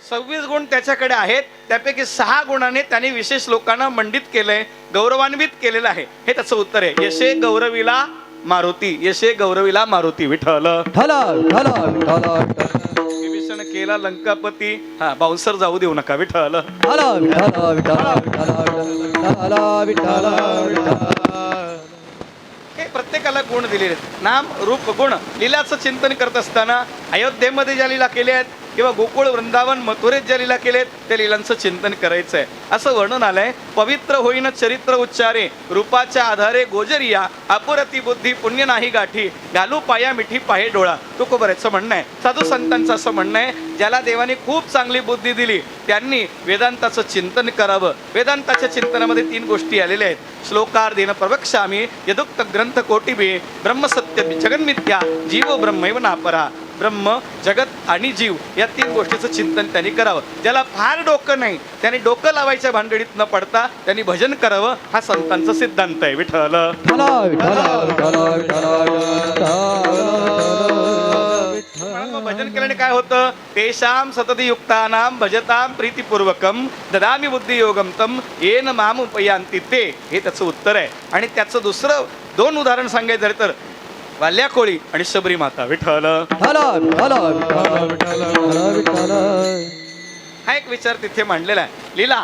26 गुण त्याच्याकडे आहेत, त्यापैकी 6 गुणाने त्याने विशेष लोकांना मंडित केलंय, गौरवान्वित केलेलं आहे. हे त्याचं उत्तर आहे. यशे गौरविला मारुती, यशे गौरविला मारुती. विठ्ठल विभीषण केला लंकापती, हा बाउन्सर जाऊ देऊ नका. विठ्ठल हे प्रत्येकाला गुण दिलेले आहेत. नाम रूप गुण. लीलाचं चिंतन करत असताना अयोध्येमध्ये ज्या लीला केल्या आहेत किंवा गोकुळ वृंदावन मथुरेत ज्या लीला केलेत त्या लीलांचं चिंतन करायचं आहे असं वर्णन आलंय. पवित्र होईन चरित्र उच्चारे, रूपाच्या आधारे गोजरिया, अपुरती बुद्धी पुण्य नाही गाठी, घालू पाया मिठी पाहे डोळा. तुकोबराचं म्हणणं आहे. साधू संतांचं असं म्हणणं आहे, ज्याला देवाने खूप चांगली बुद्धी दिली त्यांनी वेदांताचं चिंतन करावं. वेदांताच्या चिंतनामध्ये 3 गोष्टी आलेल्या आहेत. श्लोकार्धेन प्रवक्ष्यामि यदुक्त ग्रंथ कोटिभे ब्रह्मसत्य जगन्मिथ्या जीव ब्रह्मैव नापरा. ब्रह्म जगत आणि जीव या 3 गोष्टीचं चिंतन त्यांनी करावं. ज्याला फार डोकं नाही त्याने डोकं लावायच्या भानगडीत न पडता त्यांनी भजन करावं हा संतांचा सिद्धांत आहे. विठ्ठल मग भजन केल्याने काय होतं? तेषाम सतती युक्तानाम भजताम प्रीतिपूर्वकम ददामी बुद्धी योगम तम येन माम उपयांती ते. हे त्याचं उत्तर आहे. आणि त्याचं दुसरं 2 उदाहरण सांगायचं झालं तर वाल्या कोळी आणि शबरी माता. विठ्ठल हा एक विचार तिथे मांडलेला आहे. लीला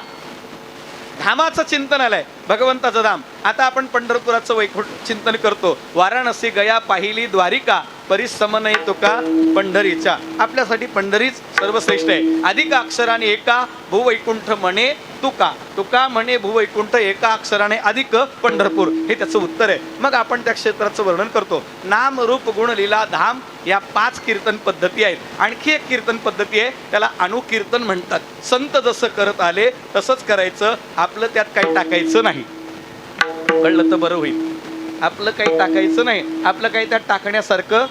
धामाचं चिंतन आलंय, भगवंताचं धाम. आता आपण पंढरपुराचं वैकुंठ चिंतन करतो. वाराणसी गया पाहिली द्वारिका परिसमनय तुका पंढरीच्या. आपल्यासाठी पंढरीच सर्वश्रेष्ठ आहे. अधिक अक्षराने एका भूवैकुंठ म्हणे तुका, तुका म्हणे भूवैकुंठ एका अक्षराने अधिक पंढरपूर. हे त्याचं उत्तर आहे. मग आपण त्या क्षेत्राचं वर्णन करतो. नाम रूप गुण लीला धाम या 5 कीर्तन पद्धती आहेत. आणखी एक कीर्तन पद्धती आहे, त्याला अनुकीर्तन म्हणतात. संत जसं करत आले तसंच करायचं, आपलं त्यात काही टाकायचं नाही. कळलं तर बरं होईल. आपलं काही टाकायचं नाही, आपलं काही त्यात टाकण्यासारखं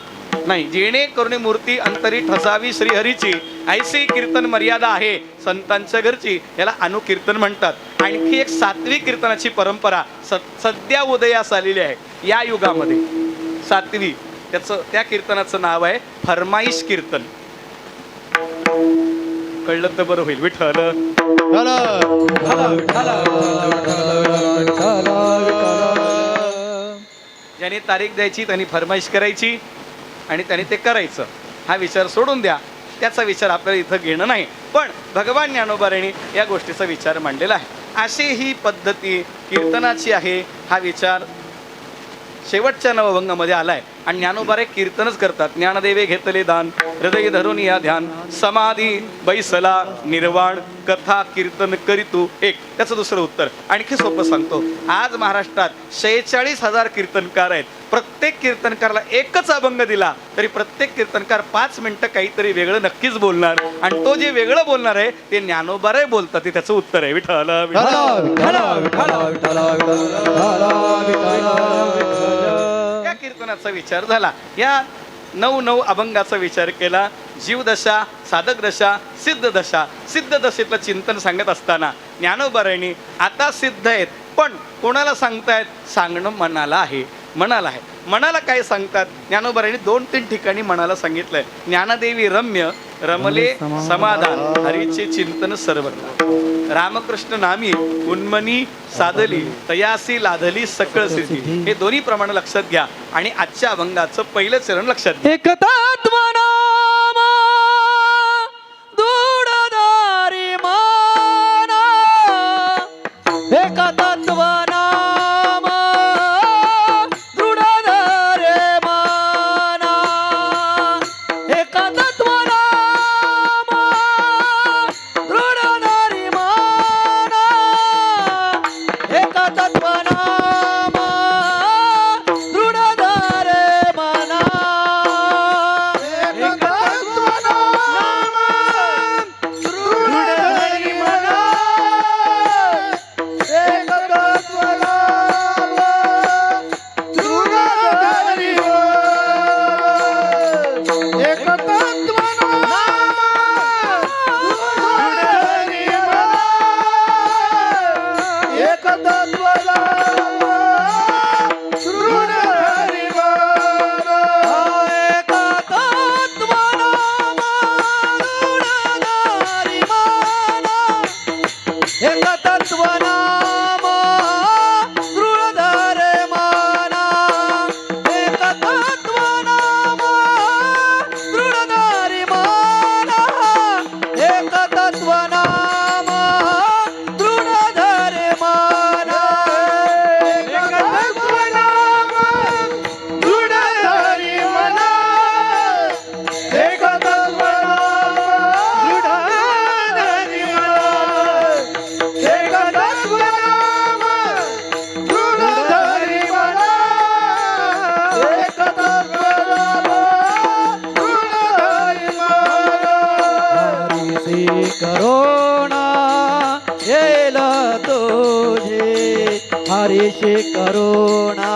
नाही. जेणेकरून मूर्ती अंतरी ठसावी श्रीहरीची ऐसी कीर्तन मर्यादा आहे संतांच्या घरची. याला अनुकीर्तन म्हणतात. आणखी एक 7वी कीर्तनाची परंपरा सध्या उदयास आलेली आहे या युगामध्ये. 7वी त्या कीर्तनाचं नाव आहे फरमाईश कीर्तन. कळलं तर बरं होईल. विठ्ठल ज्याने तारीख द्यायची त्यांनी फरमाईश करायची आणि त्याने ते करायचं. हा विचार सोडून द्या, त्याचा विचार आपल्याला इथं घेणं नाही. पण भगवान ज्ञानोबारांनी या गोष्टीचा विचार मांडलेला आहे. अशी ही पद्धती कीर्तनाची आहे. हा विचार शेवटच्या नवभंगामध्ये आलाय. आणि ज्ञानोबारे कीर्तनच करतात. ज्ञानदेवे घेतले दान हृदय धरून या ध्यान समाधी बैसला निर्वाण कथा कीर्तन करीतू एक. त्याचं दुसरं उत्तर आणखी सोपं सांगतो. आज महाराष्ट्रात 46,000 कीर्तनकार आहेत. प्रत्येक कीर्तनकारला एकच अभंग दिला तरी प्रत्येक कीर्तनकार 5 मिनिटं काहीतरी वेगळं नक्कीच बोलणार. आणि तो जे वेगळं बोलणार आहे ते ज्ञानोबारे बोलतात. ते त्याचं उत्तर आहे. विठ्ठल या कीर्तनाचा विचार झाला. या 9 अभंगाचा विचार केला. जीवदशा साधक दशा सिद्ध दशा. सिद्ध दशेतलं चिंतन सांगत असताना ज्ञानोबारांनी आता सिद्ध आहेत पण कोणाला सांगतायत? सांगणं मनाला आहे. मनाला आहे. मनाला काय सांगतात? ज्ञानोबारांनी 2-3 ठिकाणी मनाला सांगितलंय. ज्ञानदेवी रम्य रमले समाधान हरीचे चिंतन सर्वत्र. रामकृष्ण नामी उन्मनी साधली तयासी लाधली सकळ सिद्धी. हे दोन्ही प्रमाण लक्षात घ्या आणि आजच्या अभंगाचं पहिलं चरण लक्षात घ्या. एक तत्वनाम दूढधारी माना. एक तत्वनाम दूढधारी माना. एक तत्वनाम दूढधारी माना. एक तत्वनाम दूढधारी माना. एक तत्वनाम दूढधारी माना. एक तत्वनाम दूढधारी माना. एक तत्वनाम दूढधारी माना. एक तत्वनाम दूढधारी माना. एक तत्वनाम दूढधारी माना. एक तत्वनाम दूढधारी माना. एक तत्वनाम दूढधारी करुणा येल तुझे. हरीशी करुणा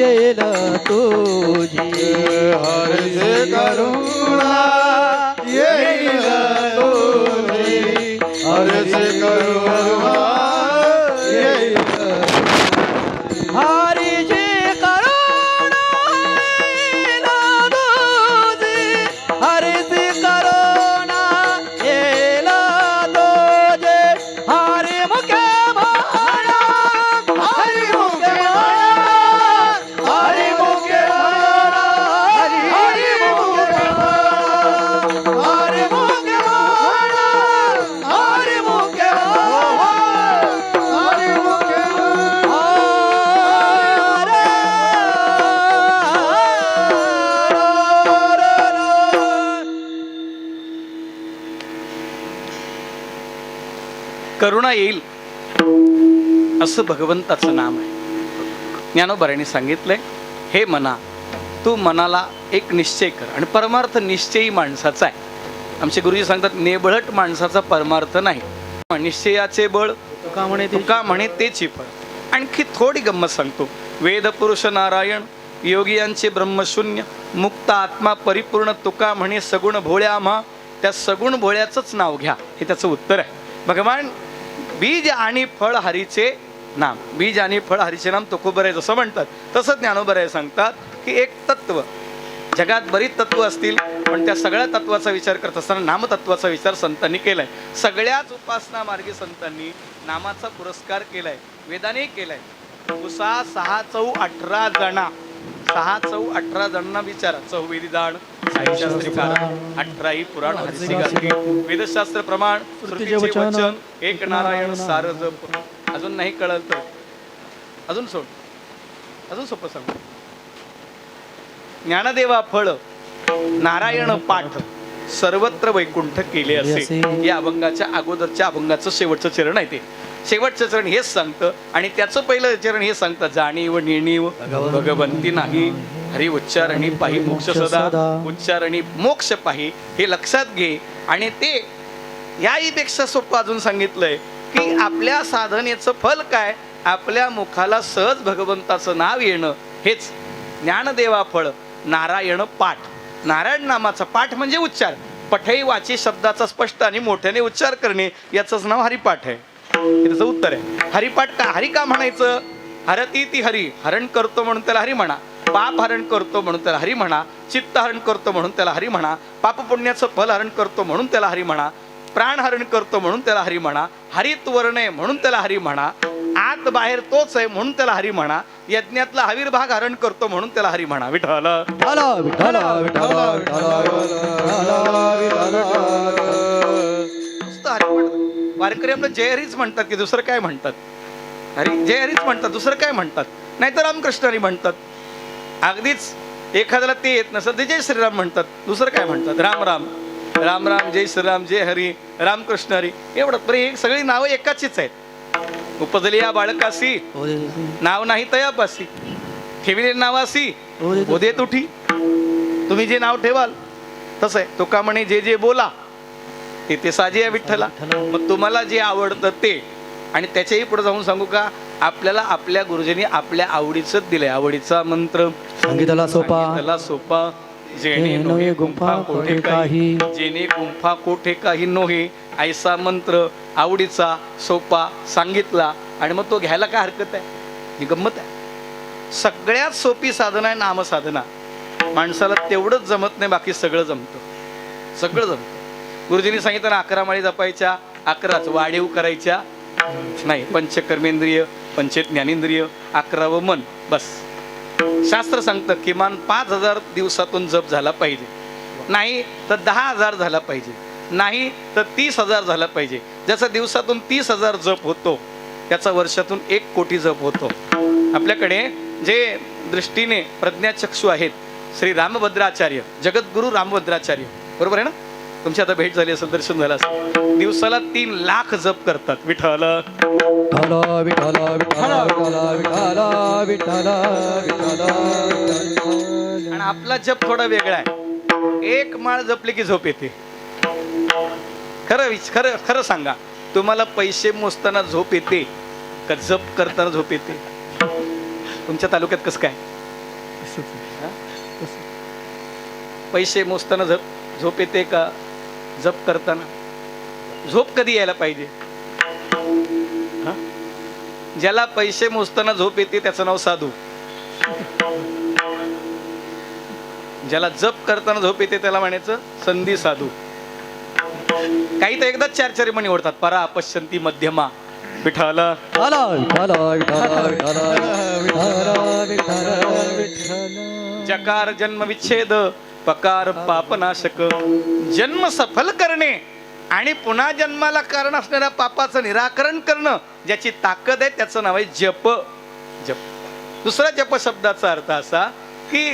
येईल तुझी हरसे करुणा येईल तुझी हरसे करुणा येईल हरीची करुणा येईल तुझी हरीची करुणा येईल तुझे हरी मुखे म्हणा हरी मुखे म्हणा हरी मुखे म्हणा हरी मुखे म्हणा हरी मुखे म्हणा हरी मुखे हरी मुखे करुणा येईल असं भगवंताचं नाम आहे. ज्ञानोबारांनी सांगितलंय, हे मना तू मनाला एक निश्चय कर. आणि परमार्थ निश्चयी माणसाचा आहे. आमचे गुरुजी सांगतात नेबळट माणसाचा परमार्थ नाही, निश्चयाचे बळ तुका म्हणे तेची फळ. आणखी थोडी गंमत सांगतो. वेद पुरुष नारायण योगियांचे ब्रह्मशून्य मुक्त आत्मा परिपूर्ण तुका म्हणे सगुण भोळ्या आम्हा. त्या सगुण भोळ्याचंच नाव घ्या, हे त्याचं उत्तर आहे. भगवान बीज आणि फळ हरीचे नाम, बीज आणि फळ हरीचे नाम तुकोबरे जसं म्हणतात तसं ज्ञानोबरे सांगतात की एक तत्व, जगात बरीच तत्व असतील पण त्या सगळ्या तत्वाचा विचार करत असताना नामतत्वाचा विचार संतांनी केलाय. सगळ्याच उपासना मार्गी संतांनी नामाचा पुरस्कार केलाय, वेदाने केलाय. 6 चौ 18 जना, 6 चौ 18 जणांना विचारा. चौवेदी दान साहिशास्त्रिकार 18 पुराण हरिसी गाठी वेदशास्त्र प्रमाण श्रुतीचे वचन एक नारायण सार जप. अजून नाही कळलं तर अजून सोड, अजून सोपं सांग. ज्ञानदेवा फळ नारायण पाठ सर्वत्र वैकुंठ केले असे. या अभंगाच्या अगोदरच्या अभंगाचं शेवटचं चरण आहे ते. शेवटचं चरण हेच सांगतं आणि त्याचं पहिलं चरण हे सांगतं, जाणीव नेणीव भगवंती नाही हरी उच्चारणी पाही मोक्ष सदा. उच्चारणी मोक्ष पाही हे लक्षात घे. आणि ते याहीपेक्षा सोपं अजून सांगितलंय की आपल्या साधनेचं फल काय, आपल्या मुखाला सहज भगवंताचं नाव येणं हेच ज्ञानदेवा फळ नारायण पाठ. नारायण नामाचा पाठ म्हणजे उच्चार. पठई वाची शब्दाचा स्पष्ट आणि मोठ्याने उच्चार करणे याचंच नाव हरिपाठ आहे. हे त्याचं उत्तर आहे. हरिपाठ का, हरी का म्हणायचं? हरती ती हरी, हरण करतो म्हणून त्याला हरी म्हणा. पाप हरण करतो म्हणून त्याला हरी म्हणा. चित्त हरण करतो म्हणून त्याला हरी म्हणा. पाप पुण्याचं फल हरण करतो म्हणून त्याला हरी म्हणा. प्राण हरण करतो म्हणून त्याला हरी म्हणा. हरित वर्ण आहे म्हणून त्याला हरी म्हणा. आत बाहेर तोच आहे म्हणून त्याला हरी म्हणा. यज्ञातला हवीर्भाग हरण करतो म्हणून त्याला हरी म्हणा. विठ्ठल वारकरी आपलं जय हरीच म्हणतात की दुसरं काय म्हणतात? हरी जय हरीच म्हणतात, दुसरं काय म्हणतात? नाहीतर रामकृष्ण हरी म्हणतात. अगदीच एखाद्याला ते येत नसतं ते जय श्रीराम म्हणतात, दुसरं काय म्हणतात? राम राम राम राम जय श्रीराम जय हरी रामकृष्ण हरी एवढं. पण ही सगळी नावं एकाचीच आहेत. उपजली या बाळकासी नाव नाही तयापासी, ठेविले नावासी उदे तुठी. तुम्ही जे नाव ठेवाल तसं आहे. तुका म्हणे जे जे बोला ते साजे आहे विठ्ठला. मग तुम्हाला जे आवडतं ते. आणि त्याच्याही पुढे जाऊन सांगू का, आपल्याला आपल्या गुरुजींनी आपल्या आवडीचं दिलंय. आवडीचा मंत्र संगीताला सोपा जेणे नोहे गुंफा कोठे काही, जेणे गुंफा कोठे काही नोहे. ऐसा मंत्र आवडीचा सोपा सांगितला आणि मग तो घ्यायला काय हरकत आहे? ही गंमत आहे. सगळ्यात सोपी साधना आहे नामसाधना. माणसाला तेवढंच जमत नाही, बाकी सगळं जमतं. सगळं जमतं. गुरुजींनी सांगितलं ना 11 माळी जपायच्या, 11च वाढीव करायच्या नाही. पंचकर्मेंद्रिय पंचज्ञानेंद्रिय 11वं मन बस. शास्त्र सांगतं किमान 5000 दिवसातून जप झाला पाहिजे. नाही तर 10,000 झाला पाहिजे. नाही तर 30,000 झाला पाहिजे. ज्याचा दिवसातून 30,000 जप होतो त्याचा वर्षातून 1 कोटी जप होतो. आपल्याकडे जे दृष्टीने प्रज्ञाचक्षु आहेत श्री रामभद्राचार्य, जगद्गुरु रामभद्राचार्य, बरोबर आहे ना? तुमची आता भेट झाली असेल, दर्शन झालं असेल. दिवसाला 3 लाख जप करतात. विठ्ठल आणि आपला जप थोडा वेगळा आहे. 1 माळ जपली की झोप येते. खरं सांगा, तुम्हाला पैसे मोजताना झोप येते का जप करताना झोप येते? तुमच्या तालुक्यात कसं काय? पैसे मोजताना झोप येते का? जप करताना झोप कधी यायला पाहिजे? हा? ज्याला पैसे मोजताना झोप येते त्याचं नाव साधू. ज्याला जप करताना झोप येते त्याला म्हणायचं संधी साधू. काही तर एकदाच चार चार म्हणी ओढतात. परा पश्यंती मध्यमा विठ्ठल. जकार जन्म विच्छेद पकार पापनाशक. जन्म सफल करणे आणि पुन्हा जन्माला कारण असणाऱ्या पापाचं निराकरण करणं ज्याची ताकद आहे त्याचं नाव आहे जप. जप. दुसरा जप शब्दाचा अर्थ असा की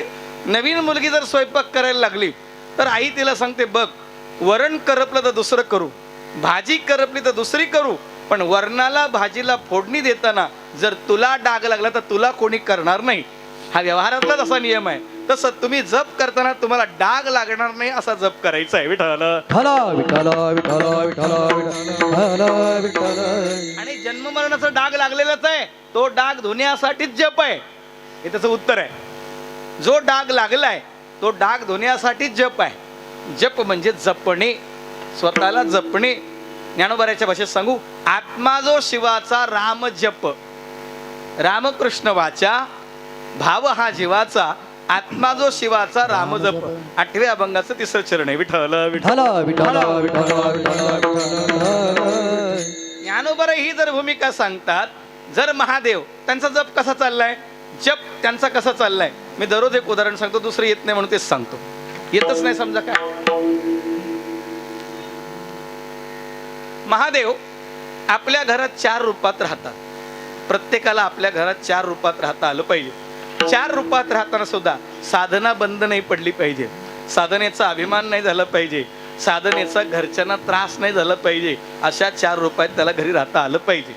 नवीन मुलगी जर स्वयंपाक करायला लागली तर आई तिला सांगते, बघ वरण करपलं तर दुसरं करू, भाजी करपली तर दुसरी करू, पण वरणाला भाजीला फोडणी देताना जर तुला डाग लागला तर तुला कोणी करणार नाही. हा व्यवहारातलाच असा नियम आहे. तसं तुम्ही जप करताना तुम्हाला डाग लागणार नाही असा जप करायचा आहे. विठ्ठल. आणि जन्म मरणाचा डाग लागलेलाच आहे, तो डाग धुण्यासाठीच जप आहे. हे त्याचं उत्तर आहे. जो डाग लागलाय तो डाग धुण्यासाठीच जप आहे. जप म्हणजे जपणे, स्वतःला जपणे. ज्ञानोबाऱ्याच्या भाषेत सांगू, आत्मा जो शिवाचा राम जप. रामकृष्ण वाचा भाव हा जीवाचा, आत्मा जो शिवाचा राम जप. 8व्या अभंगाचं 3रं चरण आहे. विठ्ठल विठ्ठल. ज्ञानोबारा ही जर भूमिका सांगतात, जर महादेव त्यांचा जप कसा चाललाय, जप त्यांचा कसा चाललाय. मी दररोज एक उदाहरण सांगतो, दुसरं येत नाही म्हणून तेच सांगतो. येतच नाही समजा काय. महादेव आपल्या घरात 4 रूपात राहतात. प्रत्येकाला आपल्या घरात 4 रूपात राहता आलं पाहिजे. 4 रूपात राहताना सुद्धा साधना बंद नाही पडली पाहिजे, साधनेचा अभिमान नाही झाला पाहिजे, साधनेचा घरच्यांना त्रास नाही झाला पाहिजे. अशा 4 रूपात त्याला घरी राहता आलं पाहिजे.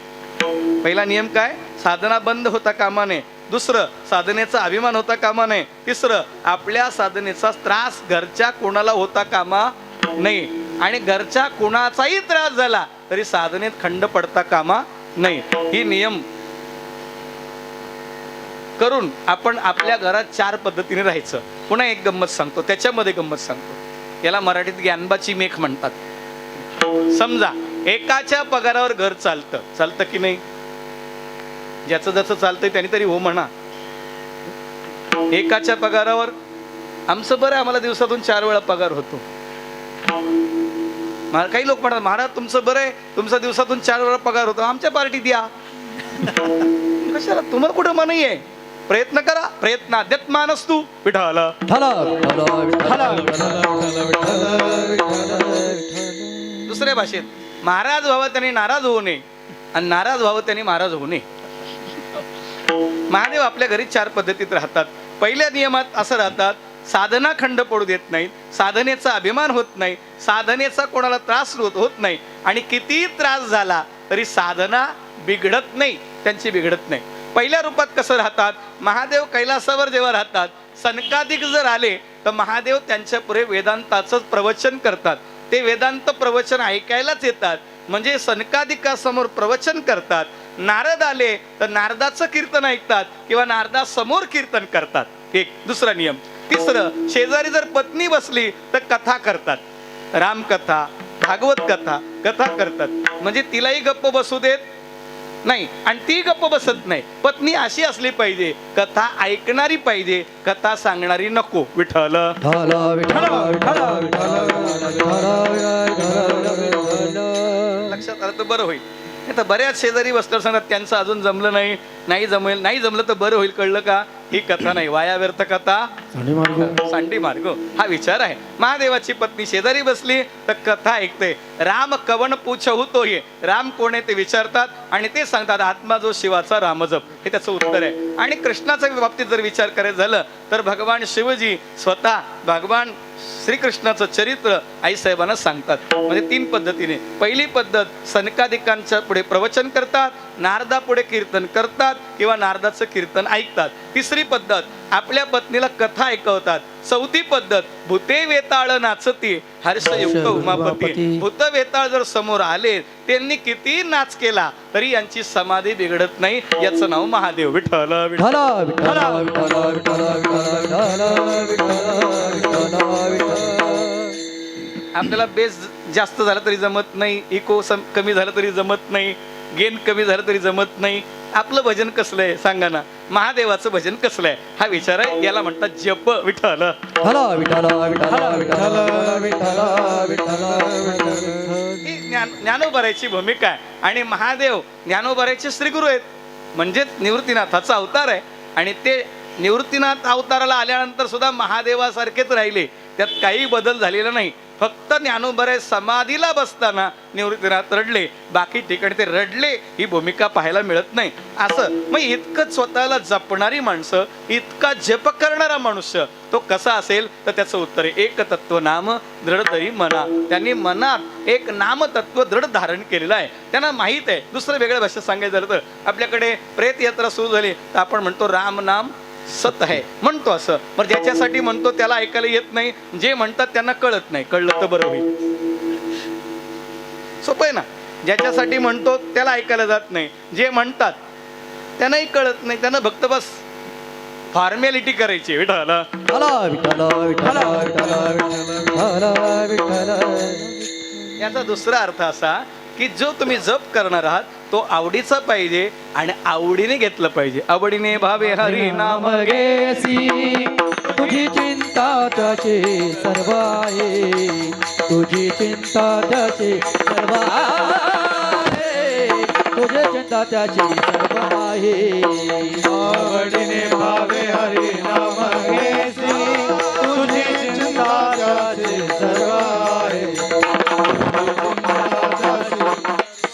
पहिला नियम काय? साधना बंद होता कामा नये. दुसरं, साधनेचा अभिमान होता कामा नये. तिसरं, आपल्या साधनेचा त्रास घरच्या कोणाला होता कामा नये. आणि घरच्या कोणाचाही त्रास झाला तरी साधनेत खंड पडता कामा नये. ही नियम करून आपण आपल्या घरात 4 पद्धतीने राहायचं. पुन्हा एक गंमत सांगतो, त्याच्यामध्ये गंमत सांगतो. याला मराठीत ज्ञानबाची मेख म्हणतात. समजा एकाच्या पगारावर घर चालतं की नाही? ज्याचं ज्याचं चालतंय त्यांनी तरी हो म्हणा. एकाच्या पगारावर आमचं बरं, आम्हाला दिवसातून 4 वेळा पगार होतो. काही लोक म्हणतात, महाराज तुमचं बरं आहे, तुमचा दिवसातून 4 वेळा पगार होतो, आमच्या पार्टी द्या. कशाला? तुम्हाला कुठं मनाई आहे? प्रयत्न करा, प्रयत्न अध्यात्म नसतो. विठ्ठल. दुसऱ्या भाषेत, महाराज व्हावं त्यांनी नाराज होऊ नये आणि नाराज व्हावं त्यांनी महाराज होऊ नये. महादेव आपल्या घरी 4 पद्धतीत राहतात. पहिल्या नियमात असं राहतात, साधना खंड पडू देत नाहीत, साधनेचा अभिमान होत नाही, साधनेचा कोणाला त्रास होत नाही, आणि कितीही त्रास झाला तरी साधना बिघडत नाही, त्यांची बिघडत नाही. पहिल्या रूपात कसं राहतात? महादेव कैलासावर जेव्हा राहतात, सनकादिक जर आले तर महादेव त्यांच्या पुढे वेदांताचं प्रवचन करतात. ते वेदांत प्रवचन ऐकायलाच येतात, म्हणजे सनकादिकासमोर प्रवचन करतात. नारद आले तर नारदाचं कीर्तन ऐकतात किंवा नारदासमोर कीर्तन करतात. एक दुसरा नियम. तिसरं, शेजारी जर पत्नी बसली तर कथा करतात. रामकथा, भागवत कथा, कथा करतात. म्हणजे तिलाही गप्प बसू देत नाही आणि ती गप्प बसत नाही. पत्नी अशी असली पाहिजे, कथा ऐकणारी पाहिजे, कथा सांगणारी नको. विठ्ठल. लक्षात आलं तर बरं होईल. आता बऱ्याच शेजारी बसल्यावर सांगतात त्यांचं अजून जमलं नाही, नाही जमलं तर बरं होईल. कळलं का? ही कथा नाही, वाया व्यर्थ कथा सांडी मार्ग, हा विचार आहे. महादेवाची पत्नी शेजारी बसली तर कथा ऐकते. राम कवन पूछहु तो ये, राम कोण आहे ते विचारतात आणि ते सांगतात आत्मा जो शिवाचा रामजप. हे त्याचं उत्तर आहे. आणि कृष्णाच्या बाबतीत जर विचार करायचं झालं तर भगवान शिवजी स्वतः भगवान श्रीकृष्णाचं चरित्र आईसाहेबांना सांगतात. म्हणजे 3 पद्धतीने. पहिली पद्धत सनकादिकांच्या पुढे प्रवचन करतात, नारदा पुढे कीर्तन करतात किंवा नारदाचं कीर्तन ऐकतात. तिसरी पद्धत आपल्या पत्नीला कथा ऐकवतात. चौथी पद्धत भूते वेताळ नाचती हर्षयुक्त उमापती. भूत वेताळ जर समोर आले, त्यांनी किती नाच केला तरी यांची समाधी बिघडत नाही. याचं नाव महादेव. विठ्ठल विठ्ठल विठ्ठल विठ्ठल विठ्ठल विठ्ठल विठ्ठल. आपल्याला बेस जास्त झाला तरी जमत नाही, इको कमी झालं तरी जमत नाही, गेन कमी झालं तरी जमत नाही. आपलं भजन कसलं आहे सांगा ना. महादेवाचं भजन कसलं आहे हा विचार आहे. याला म्हणतात जप. विठ्ठल विठ्ठल विठ्ठल विठ्ठल विठ्ठल विठ्ठल विठ्ठल. ही ज्ञानोबारायची भूमिका आहे. आणि महादेव ज्ञानोबारायचे श्रीगुरु आहेत, म्हणजेच निवृत्तीनाथाचा अवतार आहे. आणि ते निवृत्तीनाथ अवताराला आल्यानंतर सुद्धा महादेवासारखेच राहिले, त्यात काही बदल झालेला नाही. फक्त ज्ञानोबाराय समाधीला बसताना निवृत्तीनाथ रडले, बाकी ठिकाणी ते रडले ही भूमिका पाहायला मिळत नाही. असं मग इतकं स्वतःला जपणारी माणसं, इतका जप करणारा मनुष्य तो कसा असेल, तर त्याचं उत्तर आहे एक तत्व नाम दृढ धरी मना. त्यांनी मनात एक नामतत्व दृढ धारण केलेलं आहे. त्यांना माहीत आहे. दुसरं वेगळ्या भाषेत सांगायचं झालं तर आपल्याकडे प्रेत यात्रा सुरू झाली तर आपण म्हणतो राम नाम सत आहे म्हणतो. असं मग ज्याच्यासाठी म्हणतो त्याला ऐकायला येत नाही, जे म्हणतात त्यांना कळत नाही. कळलं तर बरं होईल. सोपं आहे ना. ज्याच्यासाठी म्हणतो त्याला ऐकायला जात नाही, जे म्हणतात त्यांनाही कळत नाही. त्यांना फक्त बस फॉर्मॅलिटी करायची. विठ्ठल विठ्ठल विठ्ठल विठ्ठल विठ्ठल. याचा दुसरा अर्थ असा की जो तुम्ही जप करणार आहात तो आवडीचा पाहिजे आणि आवडीने घेतलं पाहिजे. आवडीने भावे हरी नाम घेसी तुझी चिंता त्याचे सर्व आहे. तुझी चिंता त्याचे सर्व आहे. तुझी चिंता त्याचे सर्व आहे. आवडीने भावे हरी नाम घेसी तुझी चिंता त्याचे सर्व आहे.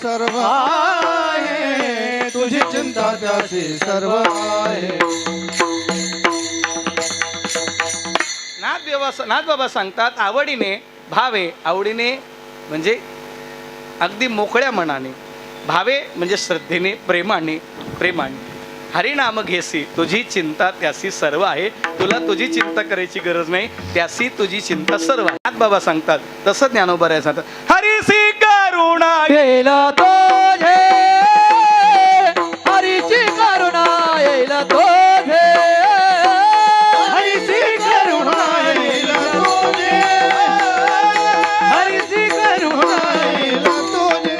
सर्व आहे तुझी चिंता त्याची सर्व आहे. नाथ बाबा सांगतात आवडीने भावे. आवडीने म्हणजे अगदी मोकळ्या मनाने, भावे म्हणजे श्रद्धेने, प्रेमाने. हरिनाम घेसी तुझी चिंता त्यासी सर्व आहे. तुला तुझी चिंता करायची गरज नाही, त्यासी तुझी चिंता सर्व आहे. नाथ बाबा सांगतात तसं ज्ञानोबा सांगतात हरिसी करुणा येला तुझे हरीची करुणा येला तुझे. हरीची करुणा येईल तुझे. हरीची करुणा येईल तुझे.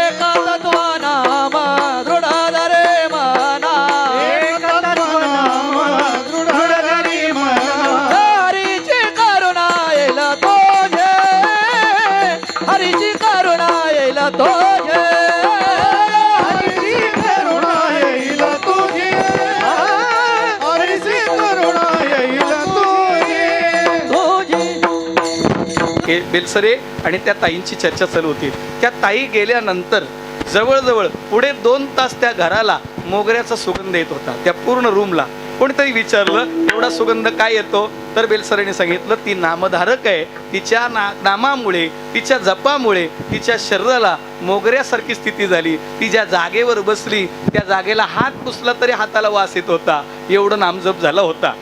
एका तत्व नाम दृढ धरे मना. एक तत्व नाम दृढ धरी मना. हरीची करुणा येला तुझे. हरीची करुणा येला तुझे. हरीची करुणा येईल तुझे. हरीची करुणा येईल तुझे. तुझी बेलसरे आणि त्या ताईंची चर्चा चालू होती. त्या ताई गेल्यानंतर जवळजवळ पुढे 2 तास त्या घराला मोगऱ्याचा सुगंध येत होता. त्या पूर्ण रूमला कोणीतरी विचारलं एवढा सुगंध काय येतो, तर बेलसरेने सांगितलं ती नामधारक आहे. तिच्या नामामुळे, तिच्या जपामुळे तिच्या शरीराला मोगऱ्यासारखी स्थिती झाली. ती ज्या जागेवर बसली त्या जागेला हात पुसला तरी हाताला वास येत होता. एवढं नामजप झाला होता.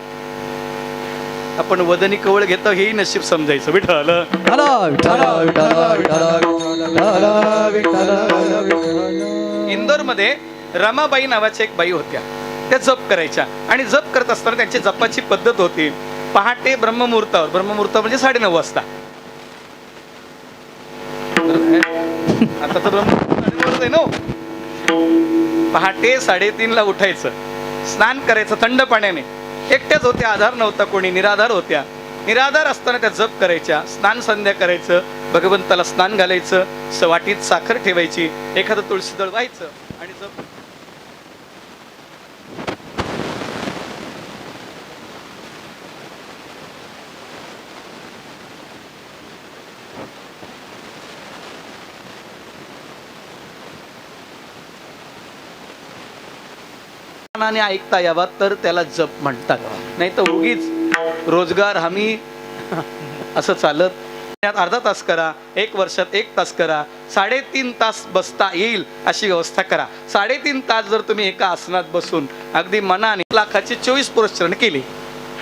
आपण वदनी कवळ घेतो हेही नशीब समजायचं. विठ्ठल इंदोरमध्ये रमाबाई नावाच्या एक बाई होत्या. त्या जप करायच्या आणि जप करत असताना त्यांची जपाची पद्धत होती. पहाटे ब्रह्ममुहूर्तावर, ब्रह्ममुहूर्त म्हणजे 9:30 वाजता. आता तर ब्रह्ममुहूर्त आहे ना. पहाटे 3:30 ला उठायचं, स्नान करायचं थंड पाण्याने. एकट्याच होत्या, आधार नव्हता कोणी, निराधार होत्या. निराधार असताना त्या जप करायच्या, स्नान संध्या करायचं, भगवंताला स्नान घालायचं, वाटीत साखर ठेवायची, एखादं तुळशी दळ व्हायचं आणि जप. कानाने ऐकता यावा तर त्याला जप म्हणतात. नाही तर उगीच रोजगार हमी असं चालत. अर्धा तास करा, 1 वर्षात 1 तास करा, 3.5 तास बसता येईल अशी व्यवस्था करा. 3.5 तास जर तुम्ही एका आसनात बसून अगदी मनाने लाखाचे 24 पुरस्चरण केले,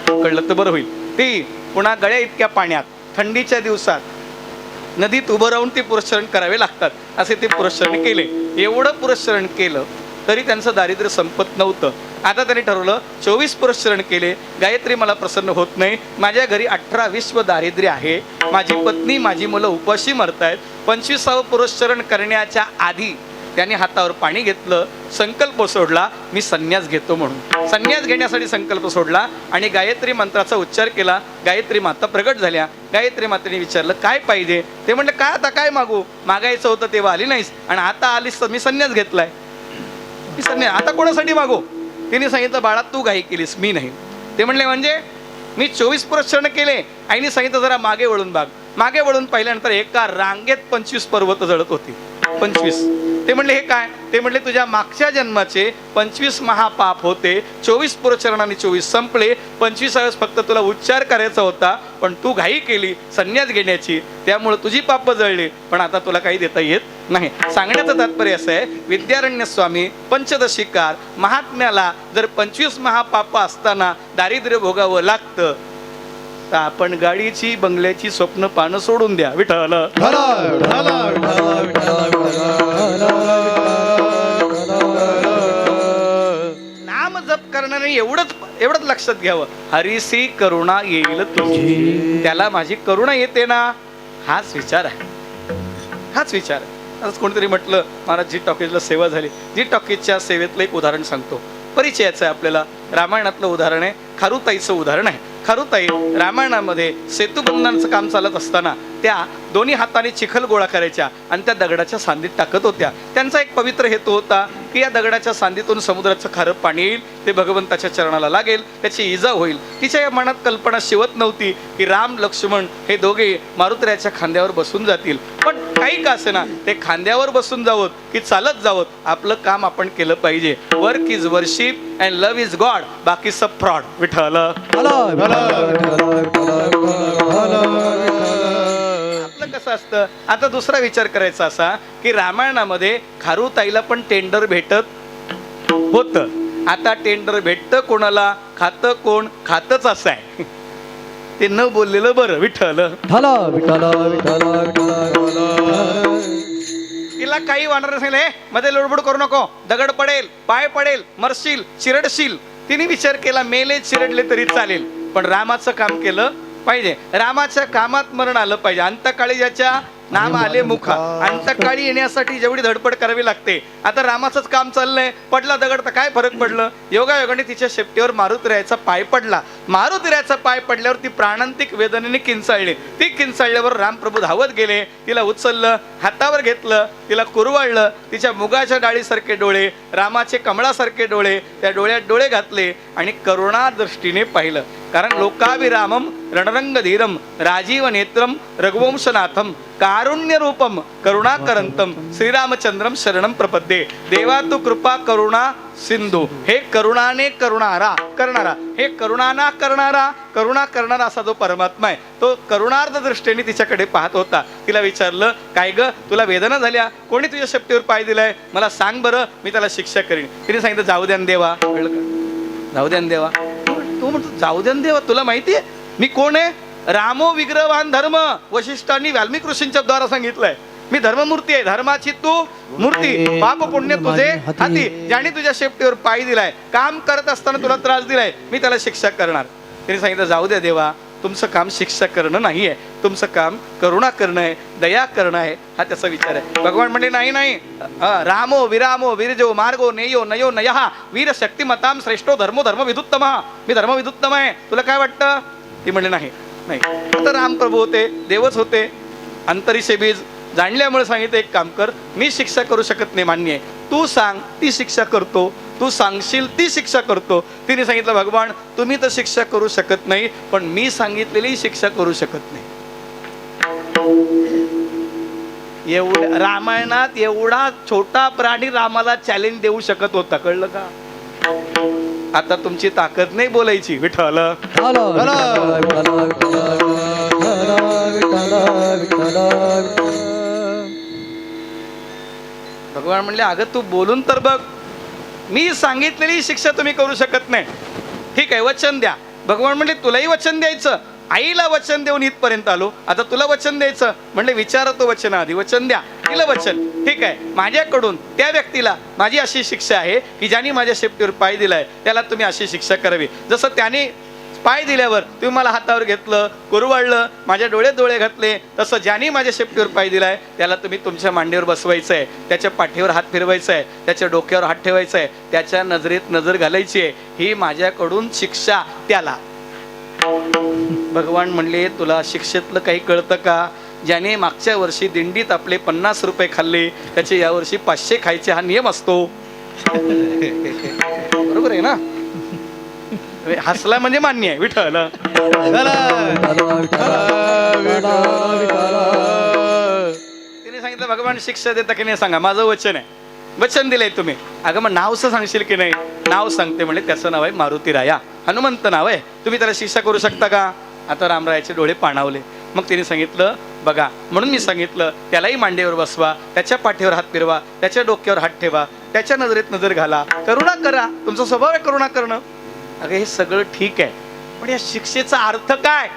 कळलं तर बरं होईल. ती पुन्हा गळ्या इतक्या पाण्यात थंडीच्या दिवसात नदीत उभं राहून ते पुरस्चरण करावे लागतात, असे ते पुरस्चरण केले. एवढं पुरस्चरण केलं तरी त्यांचं दारिद्र्य संपत नव्हतं. आता त्यांनी ठरवलं 24 पुरस्चरण केले, गायत्री मला प्रसन्न होत नाही, माझ्या घरी 18 विश्व दारिद्र्य आहे, माझी पत्नी माझी मुलं उपाशी मरतायत. 25वे पुरस्चरण करण्याच्या आधी त्यांनी हातावर पाणी घेतलं, संकल्प सोडला, मी संन्यास घेतो म्हणून. संन्यास घेण्यासाठी संकल्प सोडला आणि गायत्री मंत्राचा उच्चार केला. गायत्री माता प्रगट झाल्या. गायत्री मातेने विचारलं काय पाहिजे. ते म्हणलं काय आता काय मागू, मागायचं होतं तेव्हा आली नाहीस आणि आता आलीस तर मी संन्यास घेतलाय, मी संन्यास आता कोणासाठी मागू. तिने सांगितलं बाळा तू घाई केलीस, मी नाही. ते म्हणले म्हणजे मी 24 पुरस्चरण केले. आईने सांगितलं जरा मागे वळून बघ. मागे वळून पाहिल्यानंतर एका रांगेत 25 पर्वत जळत होती. 25. ते म्हणले हे काय. ते म्हणले तुझ्या मागच्या जन्माचे 25 महापाप होते, 24 पुरस्चरणाने 24 संपले, 25व्या फक्त तुला उच्चार करायचा होता पण तू घाई केली संन्यास घेण्याची, त्यामुळे तुझी पाप जळली, पण आता तुला काही देता येत नाही. सांगण्याचं तात्पर्य असं आहे, विद्यारण्य स्वामी पंचदशिकार महात्म्याला जर 25 महापाप असताना दारिद्र्य भोगावं लागतं तर आपण गाडीची बंगल्याची स्वप्न पानं सोडून द्या. विठ्ठल नाम जप करणारे एवढंच लक्षात घ्यावं, हरीसी करुणा येईल तुझी, त्याला माझी करुणा येते ना, हाच विचार आहे, हाच विचार आहे. आज कोणीतरी म्हटलं महाराज जी टॉकीजला सेवा झाली. जी टॉकीजच्या सेवेतलं एक उदाहरण सांगतो, परिचयाचं आहे आपल्याला. रामायणातलं उदाहरण आहे, खारुताईचं उदाहरण आहे. खारुताई रामायणामध्ये सेतुबंधनाचं काम चालत असताना त्या दोन्ही हाताने चिखल गोळा करायच्या आणि त्या दगडाच्या सांदीत टाकत होत्या. त्यांचा एक पवित्र हेतू होता की या दगडाच्या सांदीतून समुद्राचं खारं पाणी येईल, ते भगवंताच्या चरणाला लागेल, त्याची इजा होईल. तिच्या मनात कल्पना शिवत नव्हती की राम लक्ष्मण हे दोघे मारुतीच्या खांद्यावर बसून जातील. पण काही का असेना ते खांद्यावर बसून जावत की चालत जावत, आपलं काम आपण केलं पाहिजे. Work is worship and love is God, बाकी सब फ्रॉड. विठ्ठल आपलं कसं असतं. आता दुसरा विचार करायचा असा की रामायणामध्ये खारुताईला पण टेंडर भेटत होतं. आता टेंडर भेटतं कोणाला, खातं कोण, खातच असं आहे, ते न बोललेलं बरं. विठ्ठल तिला काही वाटणार नसेल, हे मध्ये लोडबोड करू नको, दगड पडेल, पाय पडेल, मरशील, चिरडशील. तिने विचार केला मेले चिरडले तरी चालेल पण रामाचं काम केलं पाहिजे. रामाच्या कामात मरण आलं पाहिजे. अंतकाळी ज्याच्या नाम आले मुखा, अंतकाळी येण्यासाठी जेवढी धडपड करावी लागते. आता रामाचंच काम चाललंय, पडला दगड तर काय फरक पडलं. योगायोगाने तिच्या शेपटीवर मारुतीरायाचा पाय पडला. मारुतीरायाचा पाय पडल्यावर ती प्राणांतिक वेदनेने किंचाळली. ती किंचाळल्यावर रामप्रभू धावत गेले, तिला उचललं, हातावर घेतलं, तिला कुरवाळलं. तिच्या मुगाच्या डाळीसारखे डोळे, रामाचे कमळासारखे डोळे, त्या डोळ्यात डोळे घातले आणि करुणा दृष्टीने पाहिलं. कारण लोकाभिरामम रणरंग धीरम राजीव नेत्रम रघुवंशनाथम कारुण्य रूपम करुणाकरंतम श्रीरामचंद्रम शरणम प्रपद्ये. देवा तू कृपा करुणा सिंधू. हे करुणाने करणारा, हे करुणाना करणारा, करुणा करणारा असा जो परमात्मा आहे तो करुणार्ध दृष्टीने तिच्याकडे पाहत होता. तिला विचारलं काय ग तुला वेदना झाल्या, कोणी तुझ्या शेपटीवर पाय दिलाय, मला सांग बरं, मी त्याला शिक्षा करीन. तिने सांगितलं जाऊ द्या देवा. कळलं का, जाऊ द्या देवा. तू म्हणतो जाऊ द्या देवा, तुला माहितीये मी कोण आहे. रामो विग्रहवान धर्म, वशिष्ठांनी वाल्मिक ऋषींच्या द्वारा सांगितलंय. मी धर्ममूर्ती आहे, धर्माची तू मूर्ती, पाप पुण्य तुझे हाती. ज्याने तुझ्या शेपटीवर पाय दिलाय, काम करत असताना तुला त्रास दिलाय, मी त्याला शिक्षा करणार. तिने सांगितलं जाऊ द्या देवा, तुमचं काम शिक्षा करणं नाही आहे, तुमचं काम करुणा करणं आहे, दया करणं आहे, हा त्याचा विचार आहे. भगवान म्हणले नाही नाही, रामो विरामो वीरजो मार्गो नेयो नयो नयहा वीर शक्तिमताम श्रेष्ठो धर्मो धर्म विदुत्तम. मी धर्म विदुत्तम आहे, तुला काय वाटतं. ती म्हणले नाही नाही. आता रामप्रभू होते, देवच होते, अंतरीचे बीज जाणल्यामुळे सांगितलं एक काम कर, मी शिक्षा करू शकत नाही मान्य आहे, तू सांग ती शिक्षा करतो, तू सांगशील ती शिक्षा करतो. तिने सांगितलं भगवान तुम्ही तर शिक्षा करू शकत नाही पण मी सांगितलेली शिक्षा करू शकत नाही. एवढ्या रामायणात एवढा छोटा प्राणी रामाला चॅलेंज देऊ शकत होता. कळलं का. आता तुमची ताकद नाही बोलायची विठ्ठल. भगवान म्हणले अगं तू बोलून तर बघ. मी सांगितलेली शिक्षा तुम्ही करू शकत नाही. ठीक आहे वचन द्या. भगवान म्हणले तुलाही वचन द्यायचं. आईला वचन देऊन इथपर्यंत आलो. आता तुला वचन द्यायचं म्हणले विचारतो वचन आधी. वचन द्या. दिलं वचन. ठीक आहे माझ्याकडून त्या व्यक्तीला माझी अशी शिक्षा आहे की ज्याने माझ्या शेपटीवर पाय दिलाय त्याला तुम्ही अशी शिक्षा करावी. जसं त्याने पाय दिल्यावर तुम्ही मला हातावर घेतलं, कुरवाळलं, माझ्या डोळ्यात डोळे घातले, तसं ज्याने माझ्या शेपटीवर पाय दिलाय त्याला तुम्ही तुमच्या मांडीवर बसवायचं आहे. त्याच्या पाठीवर हात फिरवायचा आहे. त्याच्या डोक्यावर हात ठेवायचा आहे. त्याच्या नजरेत नजर घालायची आहे. ही माझ्याकडून शिक्षा त्याला. भगवान म्हणले तुला शिक्षेतलं काही कळतं का? ज्याने मागच्या वर्षी दिंडीत आपले 50 रुपये खाल्ले त्याचे यावर्षी 500 खायचे हा नियम असतो. बरोबर आहे ना? हसला म्हणजे मान्य आहे विठ्ठल. तिने सांगितलं भगवान शिक्षा देता की नाही सांगा. माझं वचन आहे. वचन दिलंय तुम्ही. अगं मग नावचं सांगशील की नाही? नाव सांगते म्हणजे त्याचं नाव आहे मारुती राया. हनुमंत नाव आहे. तुम्ही त्याला शिक्षा करू शकता का? आता रामरायाचे डोळे पाणावले. मग तिने सांगितलं बघा म्हणून मी सांगितलं त्यालाही मांडीवर बसवा, त्याच्या पाठीवर हात फिरवा, त्याच्या डोक्यावर हात ठेवा, त्याच्या नजरेत नजर घाला, करुणा करा. तुमचा स्वभाव आहे करुणा करणं. अगं हे सगळं ठीक आहे पण या शिक्षेचा अर्थ काय?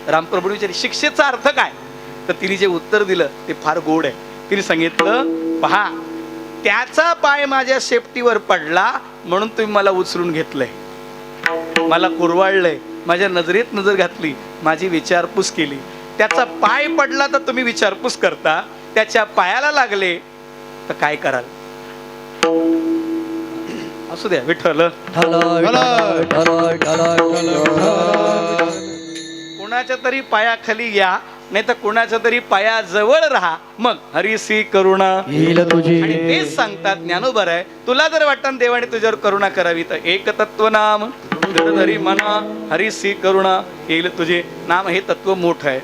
रामप्रभू विचारले शिक्षेचा अर्थ काय? तर तिने जे उत्तर दिलं ते फार गोड आहे. तिने सांगितलं पहा त्याचा पाय माझ्या शेपटीवर पडला म्हणून तुम्ही मला उचलून घेतलंय, मला कुरवाळलंय, माझ्या नजरेत नजर घातली, माझी विचारपूस केली. त्याचा पाय पडला तर तुम्ही विचारपूस करता, त्याच्या पायाला लागले तर काय कराल? असू द्या विठ्ठल. कुणाच्या तरी पायाखाली या नाही तर कुणाच्या तरी पायाजवळ राहा मग हरीसी करुणा येईल तुझी. आणि तेच सांगतात ज्ञानोबर आहे तुला जर वाटतं देवाने तुझ्यावर करुणा करावी तर एक तत्व नाम धरी मना हरीसी करुणा येईल तुझे. नाम हे तत्व मोठं आहे.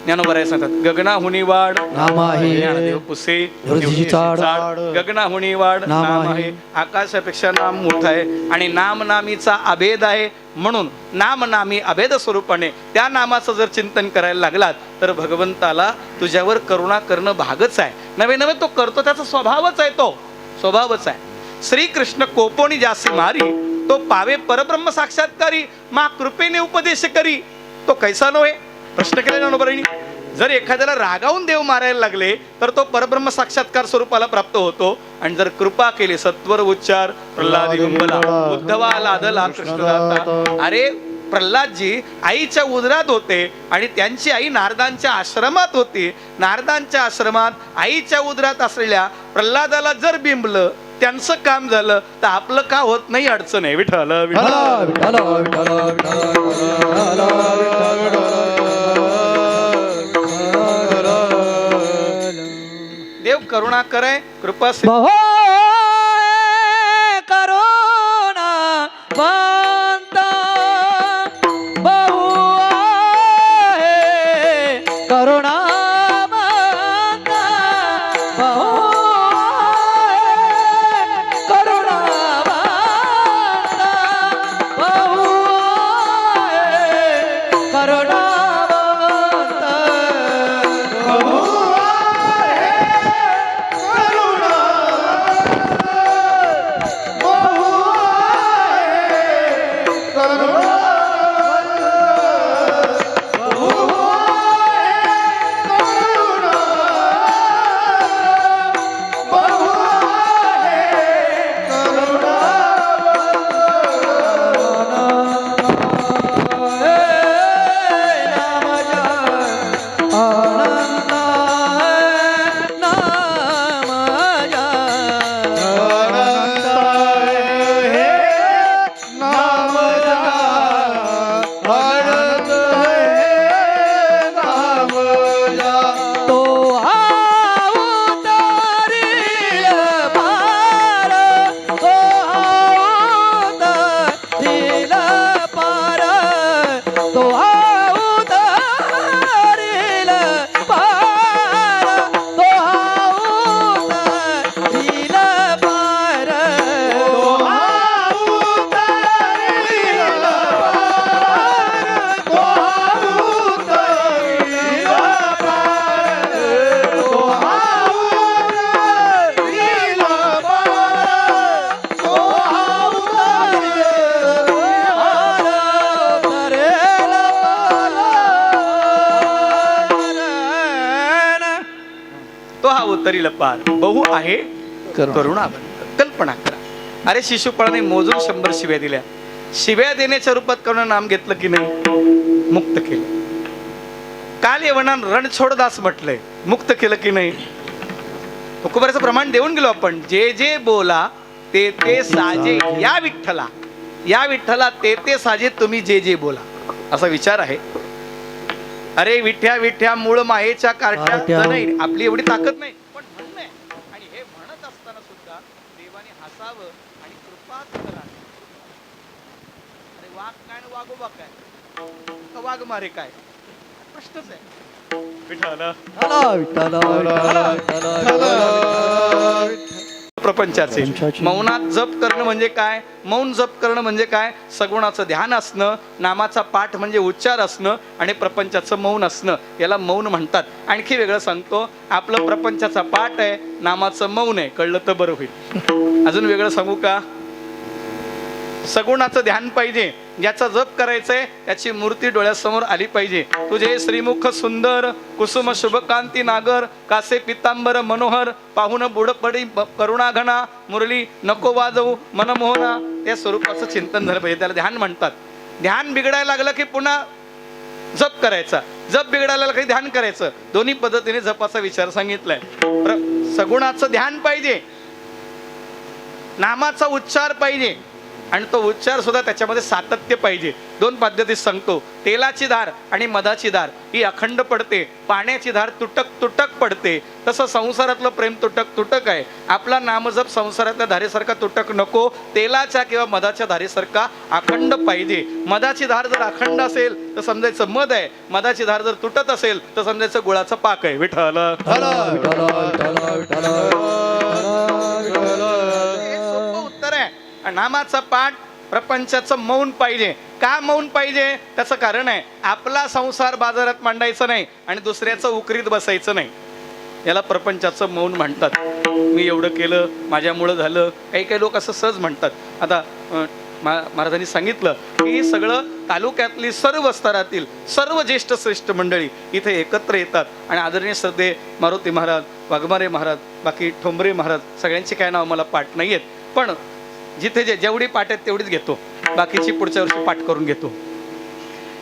ज्ञानोबर आहे सांगतात गगनाहुनी वाढ नाम आहे. ज्ञानदेव पुसे धुर्जीची चाड. गगनाहुनी वाढ नाम नाम आहे. आहे. आकाशापेक्षा नाम मोठं आहे आणि नाम नामीचा अभेद आहे. म्हणून नाम नामी अभेद स्वरूपाने त्या नामाचं जर चिंतन करायला लागलात तर भगवंताला तुझ्यावर करुणा करणं भागच आहे. नवे नवे तो करतो त्याचा स्वभावच आहे. तो स्वभावच आहे. श्रीकृष्ण कोपोनी जासी मारी तो पावे परब्रह्म साक्षात्कारी मा कृपेने उपदेश करी तो कैसा नव्हे. प्रश्न केला ना बरणी. जर एखाद्याला रागावून देव मारायला लागले तर तो परब्रह्म साक्षात्कार स्वरूपाला प्राप्त होतो. आणि जर कृपा केली सत्वर उच्चार प्रल्हादी गुंबला उद्धवा लादला कृष्णदाता. अरे प्रल्हादजी आईच्या उदरात होते आणि त्यांची आई नारदांच्या आश्रमात होती. नारदांच्या आश्रमात आईच्या उदरात असलेल्या प्रल्हादाला जर बिंबलं त्यांचं काम झालं तर आपलं का होत नाही? अडचण आहे विठ्ठल. देव करुणा करे कृपा बहु करुणा वंता बहु आहे करुणा वंता बहु आहे करुणा वंता बहु आहे करुणा वंता बहु उतरील पार बहु आहे करुणावंत. कल्पना करा, अरे शिशुपाळाने मोजून 100 शिव्या दिल्या. शिव्या देण्याच्या रूपात करुणा नाम घेतलं की नाही? मुक्त केलं. काल यवनान रणछोडदास म्हटलंय, मुक्त केलं की नाही? तुकोबाराचं प्रमाण देऊन गेलो आपण. जे जे बोला ते ते साजे या विठ्ठला, या विठ्ठला ते ते साजे तुम्ही जे जे बोला, असा विचार आहे. अरे विठ्या विठ्या मूळ मायेच्या कार्ट्या नाही, आपली एवढी ताकद नाही, पण म्हणणे. आणि हे म्हणत असताना सुद्धा देवाने हसावं आणि कृपाच करावी. अरे वाघ काय आणि वाघोबा काय का वाघ मारे काय, प्रश्नच आहे. विठ्ठला प्रपंचाचे मौनात जप करणं म्हणजे काय? मौन जप करणं म्हणजे काय? सगुणाचं ध्यान असणं, नामाचा पाठ म्हणजे उच्चार असणं आणि प्रपंचाचं मौन असणं, याला मौन म्हणतात. आणखी वेगळं सांगतो, आपलं प्रपंचाचा पाठ आहे, नामाचं मौन आहे. कळलं तर बरं होईल. अजून वेगळं सांगू का? सगुणाचं ध्यान पाहिजे, ज्याचा जप करायचंय त्याची मूर्ती डोळ्यासमोर आली पाहिजे. तुझे श्रीमुख सुंदर, कुसुम शुभकांती नागर, कासे पितांबर मनोहर, पाहुन बुडपडी करुणाघना, मुरली नको वाजवू मनमोहना, या स्वरूपाचं चिंतन झालं पाहिजे. त्याला ध्यान म्हणतात. ध्यान बिघडायला लागलं की पुन्हा जप करायचा, जप बिघडायला लागलं की ध्यान करायचं. दोन्ही पद्धतीने जपाचा विचार सांगितलाय. सगुणाचं ध्यान पाहिजे, नामाचा उच्चार पाहिजे आणि तो उच्चार सुद्धा त्याच्यामध्ये सातत्य पाहिजे. 2 पद्धती सांगतो. तेलाची धार आणि मधाची धार ही अखंड पडते, पाण्याची धार तुटक तुटक पडते. तसं संसारातलं प्रेम तुटक तुटक आहे. आपला नामजप संसारातल्या धारेसारखा तुटक नको, तेलाच्या किंवा मधाच्या धारेसारखा अखंड पाहिजे. मधाची धार जर अखंड असेल तर समजायचं मध आहे, मधाची धार जर तुटत असेल तर समजायचं गुळाचा पाक आहे. विठ्ठल उत्तर आहे. नामाचा पाठ, प्रपंचाचं मौन पाहिजे. का मौन पाहिजे? त्याचं कारण आहे, आपला संसार बाजारात मांडायचं नाही आणि दुसऱ्याचं उकरीत बसायचं नाही. याला प्रपंचाचं मौन म्हणतात. मी एवढं केलं, माझ्यामुळं झालं, काही काही लोक असं सहज म्हणतात. आता महाराजांनी सांगितलं की सगळं तालुक्यातली सर्व स्तरातील सर्व ज्येष्ठ श्रेष्ठ मंडळी इथे एकत्र येतात आणि आदरणीय श्रद्धे मारुती महाराज, वाघमारे महाराज, बाकी ठोंबरे महाराज, सगळ्यांची काय नाव मला पाठ नाही आहेत, पण जिथे जेवढी पाठ आहेत तेवढीच घेतो, बाकीची पुढच्या वर्षी पाठ करून घेतो.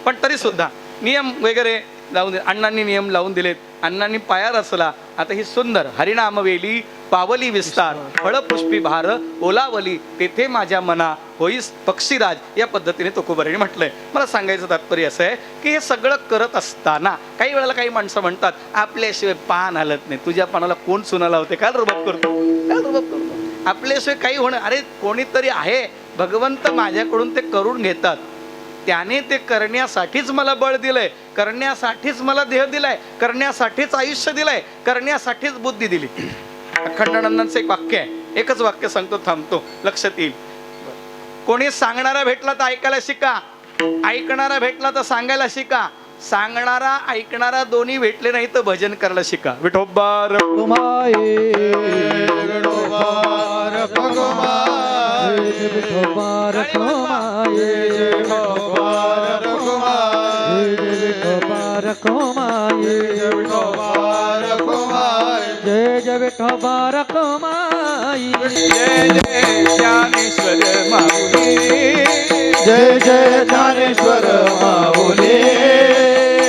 पण तरी सुद्धा नियम वगैरे लावून दिले, अण्णांनी नियम लावून दिलेत. अण्णांनी पाया रचला. आता ही सुंदर हरिनाम वेली पावली विस्तार, फळपुष्पी भार ओलावली, तेथे माझ्या मना होईस पक्षीराज, या पद्धतीने तुकोबाराने म्हटलंय. मला सांगायचं तात्पर्य असं आहे की हे सगळं करत असताना काही वेळेला काही माणसं म्हणतात आपल्याशिवाय पान हलत नाही. तुझ्या पानाला कोण सुना लावते? काय रुबाब करतो, काय रुबाब करतो? आपल्याशिवाय काही होणं, अरे कोणीतरी आहे, भगवंत माझ्याकडून ते करून घेतात. त्याने ते करण्यासाठीच मला बळ दिलंय, करण्यासाठीच मला देह दिलाय, करण्यासाठीच आयुष्य दिलंय, करण्यासाठीच बुद्धी दिली. अखंडानंदांचं एक वाक्य आहे, एकच वाक्य सांगतो, थांबतो, लक्षात येईल. कोणी सांगणारा भेटला तर ऐकायला शिका, ऐकणारा भेटला तर सांगायला शिका. सांगणारा ऐकणारा दोन्ही भेटले नाही तर भजन करायला शिका. विठोबा जय जय विठोबा रखमाई, जय जय ज्ञानेश्वर माऊली, जय जय ज्ञानेश्वर माऊली,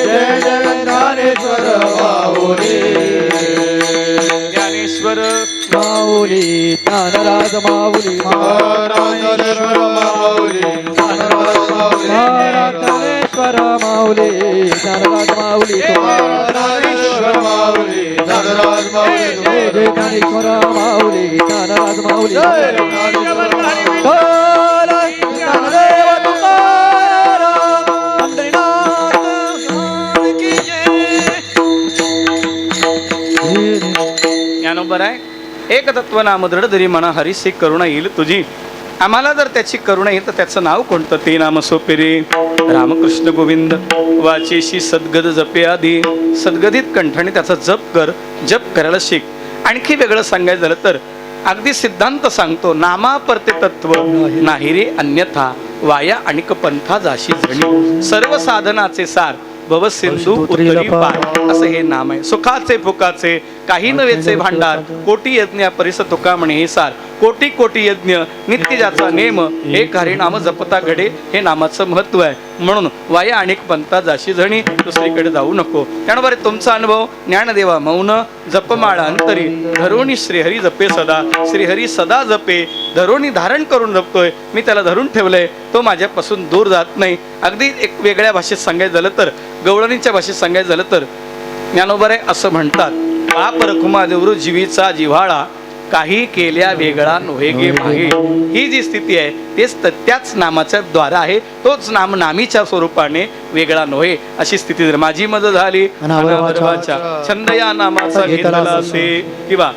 जय जय ज्ञानेश्वर माऊली, ज्ञानेश्वर माऊली ज्ञानराज माऊली, ज्ञानेश्वर माऊली, ज्ञानेश्वर माऊली, ज्ञानराज माऊली, ज्ञानेश्वर माऊली, ज्ञानराज माऊली, जय जय ज्ञानेश्वर माऊली, ज्ञानराज माऊली, ज्ञानदेव तुकाराम पंढरीनाथ की जय. ज्ञानोबर आहे. एक तत्व नाम दृढ धरी मना हरीसी करुणा येईल तुझी. आम्हाला जर त्याची करुणा येईल तर त्याचं नाव कोणतं? ते नाम सोपे रे रामकृष्ण गोविंद. वाचेशी सद्गद जपे आधी, सद्गदित कंठाने त्याचा जप कर, जप करायला शिक. आणखी वेगळं सांगायचं झालं तर अगदी सिद्धांत सांगतो, नामा परते तत्व नाही रे अन्यथा, वाया अनिक पंथा जाशी जणी, सर्व साधनाचे सार भव सिंधू उतरी पार. असं हे नाम आहे. सुखाचे फुकाचे काही नव्हेचे भांडार, कोटी यज्ञ परिस तुका म्हणे हे सार. कोटी कोटी यज्ञ नित्य ज्याचा नेम, एक हरी नाम जपता घडे, हे नामाचं महत्व आहे. म्हणून वाया अनेक पंथा जाशी जणी, दुसरीकडे जाऊ नको. त्यामुळे तुमचा अनुभव ज्ञानदेवा मौन, जपमाळा अंतरी धरुणी श्रीहरी जपे सदा. श्रीहरी सदा जपे, धरुणी धारण करून जपतोय मी, त्याला धरून ठेवलंय, तो माझ्यापासून दूर जात नाही. अगदी एक वेगळ्या भाषेत सांगायचं झालं तर, गवळणीच्या भाषेत सांगायचं झालं तर ज्ञानोबा असं म्हणतात, पाप रखुमा देवरू जीवीचा जिव्हाळा, काही केल्या वेगळा नव्हे गे मागे. ही जी स्थिती आहे तेच त्याच नामाच्या द्वारा आहे, तोच नाम नामीच्या स्वरूपाने वेगळा नव्हे, अशी स्थिती जर माझी मज झाली अनावरवाचा छंद या नामाचा घेतला असे, किंवा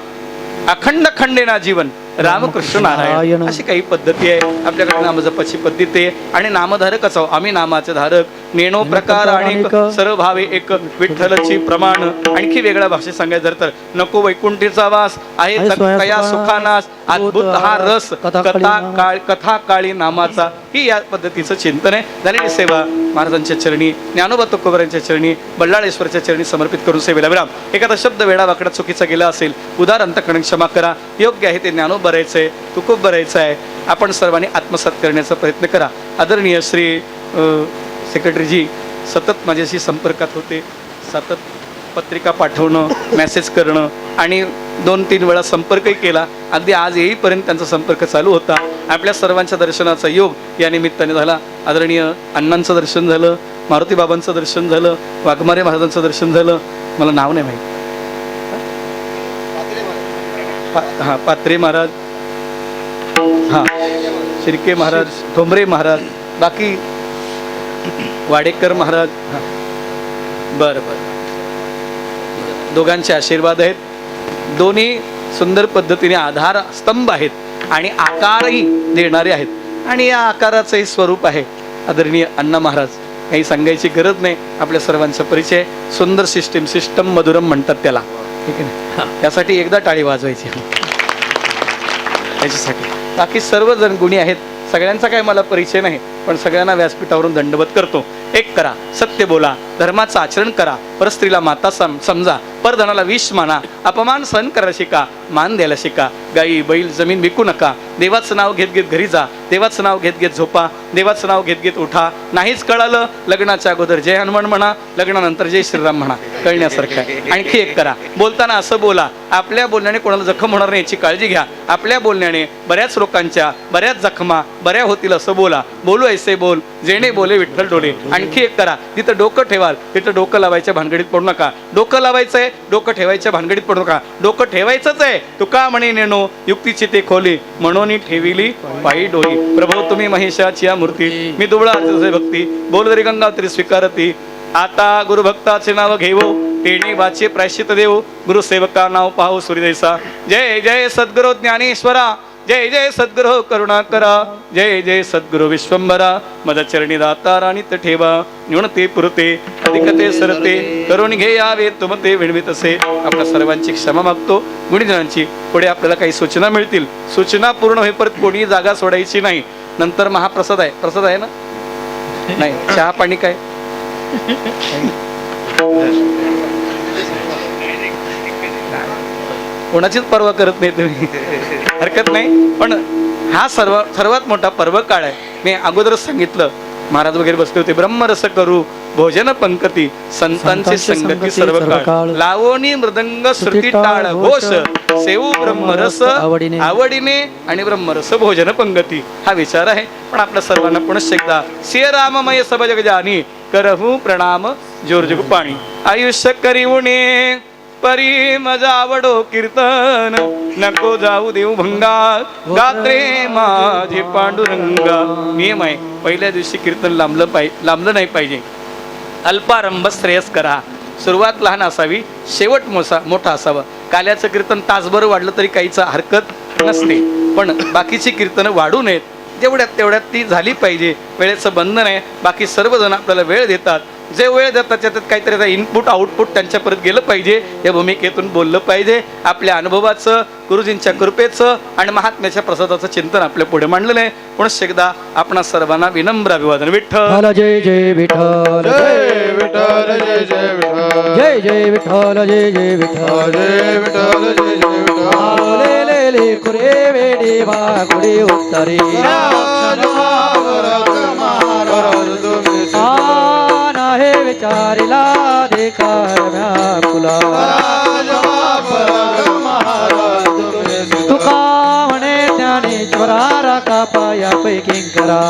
अखंड खंडेना जीवन रामकृष्ण नारायण, अशी काही पद्धती आहे आपल्याकडे. नामजपाची पद्धती आहे आणि नामधारक असावं. आम्ही नामाचे धारक, नेणो प्रकार आणि सर्व भावे एक, विठ्ठलची प्रमाण. आणखी वेगळ्या भाषेत सांगायचं तर, नको वैकुंठीचा वास आहे कया सुखानास, अद्भुत हा रस कथा काळी नामाचा. ही या पद्धतीचं चिंतन आहे. झालेली सेवा महाराजांच्या चरणी, ज्ञानोबा तुकोबरांच्या चरणी, बल्लाळेश्वरच्या चरणी समर्पित करून सेवेला विराम. एखादा शब्द वेळा वाकडा चुकीचा गेला असेल, उदार अंतःकरण क्षमा करा. योग्य आहे ते ज्ञानोबा बरायचं आहे, तुकोब बरायचं आहे. आपण सर्वांनी आत्मसात करण्याचा प्रयत्न करा. आदरणीय श्री सेक्रेटरीजी सतत माझ्याशी संपर्कात होते, सतत पत्रिका पाठवणं, मेसेज करणं आणि 2-3 वेळा संपर्कही केला. अगदी आज येईपर्यंत त्यांचा संपर्क चालू होता. आपल्या सर्वांच्या दर्शनाचा योग या निमित्ताने झाला. आदरणीय अण्णांचं दर्शन झालं, मारुती बाबांचं दर्शन झालं, वाघमारे महाराजांचं दर्शन झालं. मला नाव नाही माहीत, हां पात्रे महाराज, हां शिर्के महाराज, ठोंबरे महाराज, बाकी वाडेकर महाराज. हां बरं बरं, दोघांचे आशीर्वाद आहेत. दोन्ही सुंदर पद्धतीने आधार स्तंभ आहेत आणि आकारही देणारे आहेत. आणि या आकाराचंही स्वरूप आहे आदरणीय अण्णा महाराज. काही सांगायची गरज नाही, आपल्या सर्वांचा परिचय. सुंदर सिस्टम मधुरम म्हणतात त्याला, ठीक आहे ना. त्यासाठी एकदा टाळी वाजवायची त्याच्यासाठी. बाकी सर्वजण गुणी आहेत, सगळ्यांचा काय मला परिचय नाही, पण सगळ्यांना व्यासपीठावरून दंडवत करतो. एक करा, सत्य बोला, धर्माचं आचरण करा, परस्त्रीला माता समजा, परधनाला विष माना, अपमान सहन करायला शिका, मान द्यायला शिका, गाई बैल जमीन विकू नका, देवाचं नाव घेत घेत घरी जा, देवाचं नाव घेत घेत झोपा, देवाचं नाव घेत घेत उठा. नाहीच कळालं, लग्नाच्या अगोदर जय हनुमान म्हणा, लग्नानंतर जय श्रीराम म्हणा, कळण्यासारखं आहे. आणखी एक करा, बोलताना असं बोला, आपल्या बोलण्याने कोणाला जखम होणार नाही याची काळजी घ्या. आपल्या बोलण्याने बऱ्याच लोकांच्या बऱ्याच जखमा बऱ्या होतील असं बोला. बोलू ऐसे बोल, जेणे बोले विठ्ठल डोले. आणखी एक करा, जिथं डोकं ठेवाल तिथं डोकं लावायच्या भानगडीत पडू नका. डोकं लावायचंय, डोकं ठेवायच्या भानगडीत पडू नका. डोकं ठेवायचंच आहे, तुका म्हणे नेनो युक्तीची ते खोली, म्हणून ठेविली पायी डोई. प्रभो तुम्ही महेशाची या मूर्ती, मी दुबळा भक्ती, बोल तरी गंगा तरी स्वीकारती. आता गुरुभक्ताचे नाव घेवो, तेणी वाचे प्रायश्चित देव, गुरुसेवका नाव पाहू सूर्यदेसा. जय जय सद्गुरु ज्ञानेश्वरा, जय जय सद्गुरु करुणाकरा, जय जय सद्गुरु विश्वंभरा. मदचरणी दातार आणि ठेवा, न्यूनते पुरते अधिकते सरते, करून घे यावे तुमते विणवीत असे. आपल्या सर्वांची क्षमा मागतो. गुणीजनांची पुढे आपल्याला काही सूचना मिळतील. सूचना पूर्ण होईपर्यंत कोणी जागा सोडायची नाही. नंतर महाप्रसाद आहे. प्रसाद आहे ना? नाही, चहा पाणी काय? कोणाचीच पर्वा करत नाही तुम्ही, हरकत नाही. पण हा सर्वात मोठा पर्व काळ आहे. मी अगोदरच सांगितलं, महाराज वगैरे बसले होते. ब्रह्मरस करू भोजन पंक्ती, संतांचे संगती सर्व काळ, लावणी मृदंग श्रुती टाळ घोष, सेवू ब्रह्मरस आवडीने आणि ब्रह्मरस भोजन पंक्ती, हा विचार आहे. पण आपल्या सर्वांना पुनश्च एकदा सिय राममय सब जग जानी, करहू प्रणाम जोर जग पाणी. आयुष्य करीवणे परी मजा आवडो कीर्तन, नको जाऊ देऊ भंगा, गात्रे माझे पांडुरंगा. नियम आहे, पहिल्या दिवशी कीर्तन लांबलं नाही पाहिजे. अल्पारंभ श्रेयस करा. सुरुवात लहान असावी, शेवट मोठा असावं. काल्याचं कीर्तन तासभर वाढलं तरी काहीच हरकत नसते, पण बाकीची कीर्तनं वाढू नयेत. जेवढ्यात तेवढ्यात ती झाली पाहिजे. वेळेचं बंधन आहे. बाकी सर्वजण आपल्याला वेळ देतात. जे वेळ देतात त्याच्यात काहीतरी आता इनपुट आउटपुट त्यांच्यापर्यंत गेलं पाहिजे. या भूमिकेतून बोललं पाहिजे. आपल्या अनुभवाचं, गुरुजींच्या कृपेचं आणि महात्म्याच्या प्रसादाचं चिंतन आपल्या पुढे मांडलेलं आहे. पुनश्च एकदा आपणा सर्वांना विनम्र अभिवादन. विठ्ठल जय जय विठ्ठल जय विठ्ठल जय जय विठ्ठल जय जय विठ्ठल जय जय विठ्ठल जय विठ्ठल जय जय विठ्ठल ले ले ले कुरे वेडी वाकुडी उत्तरी आन आहे विचारिला देकार व्याकुला तुका म्हणे ज्ञानेश्वरा राखा पाया पैकी करा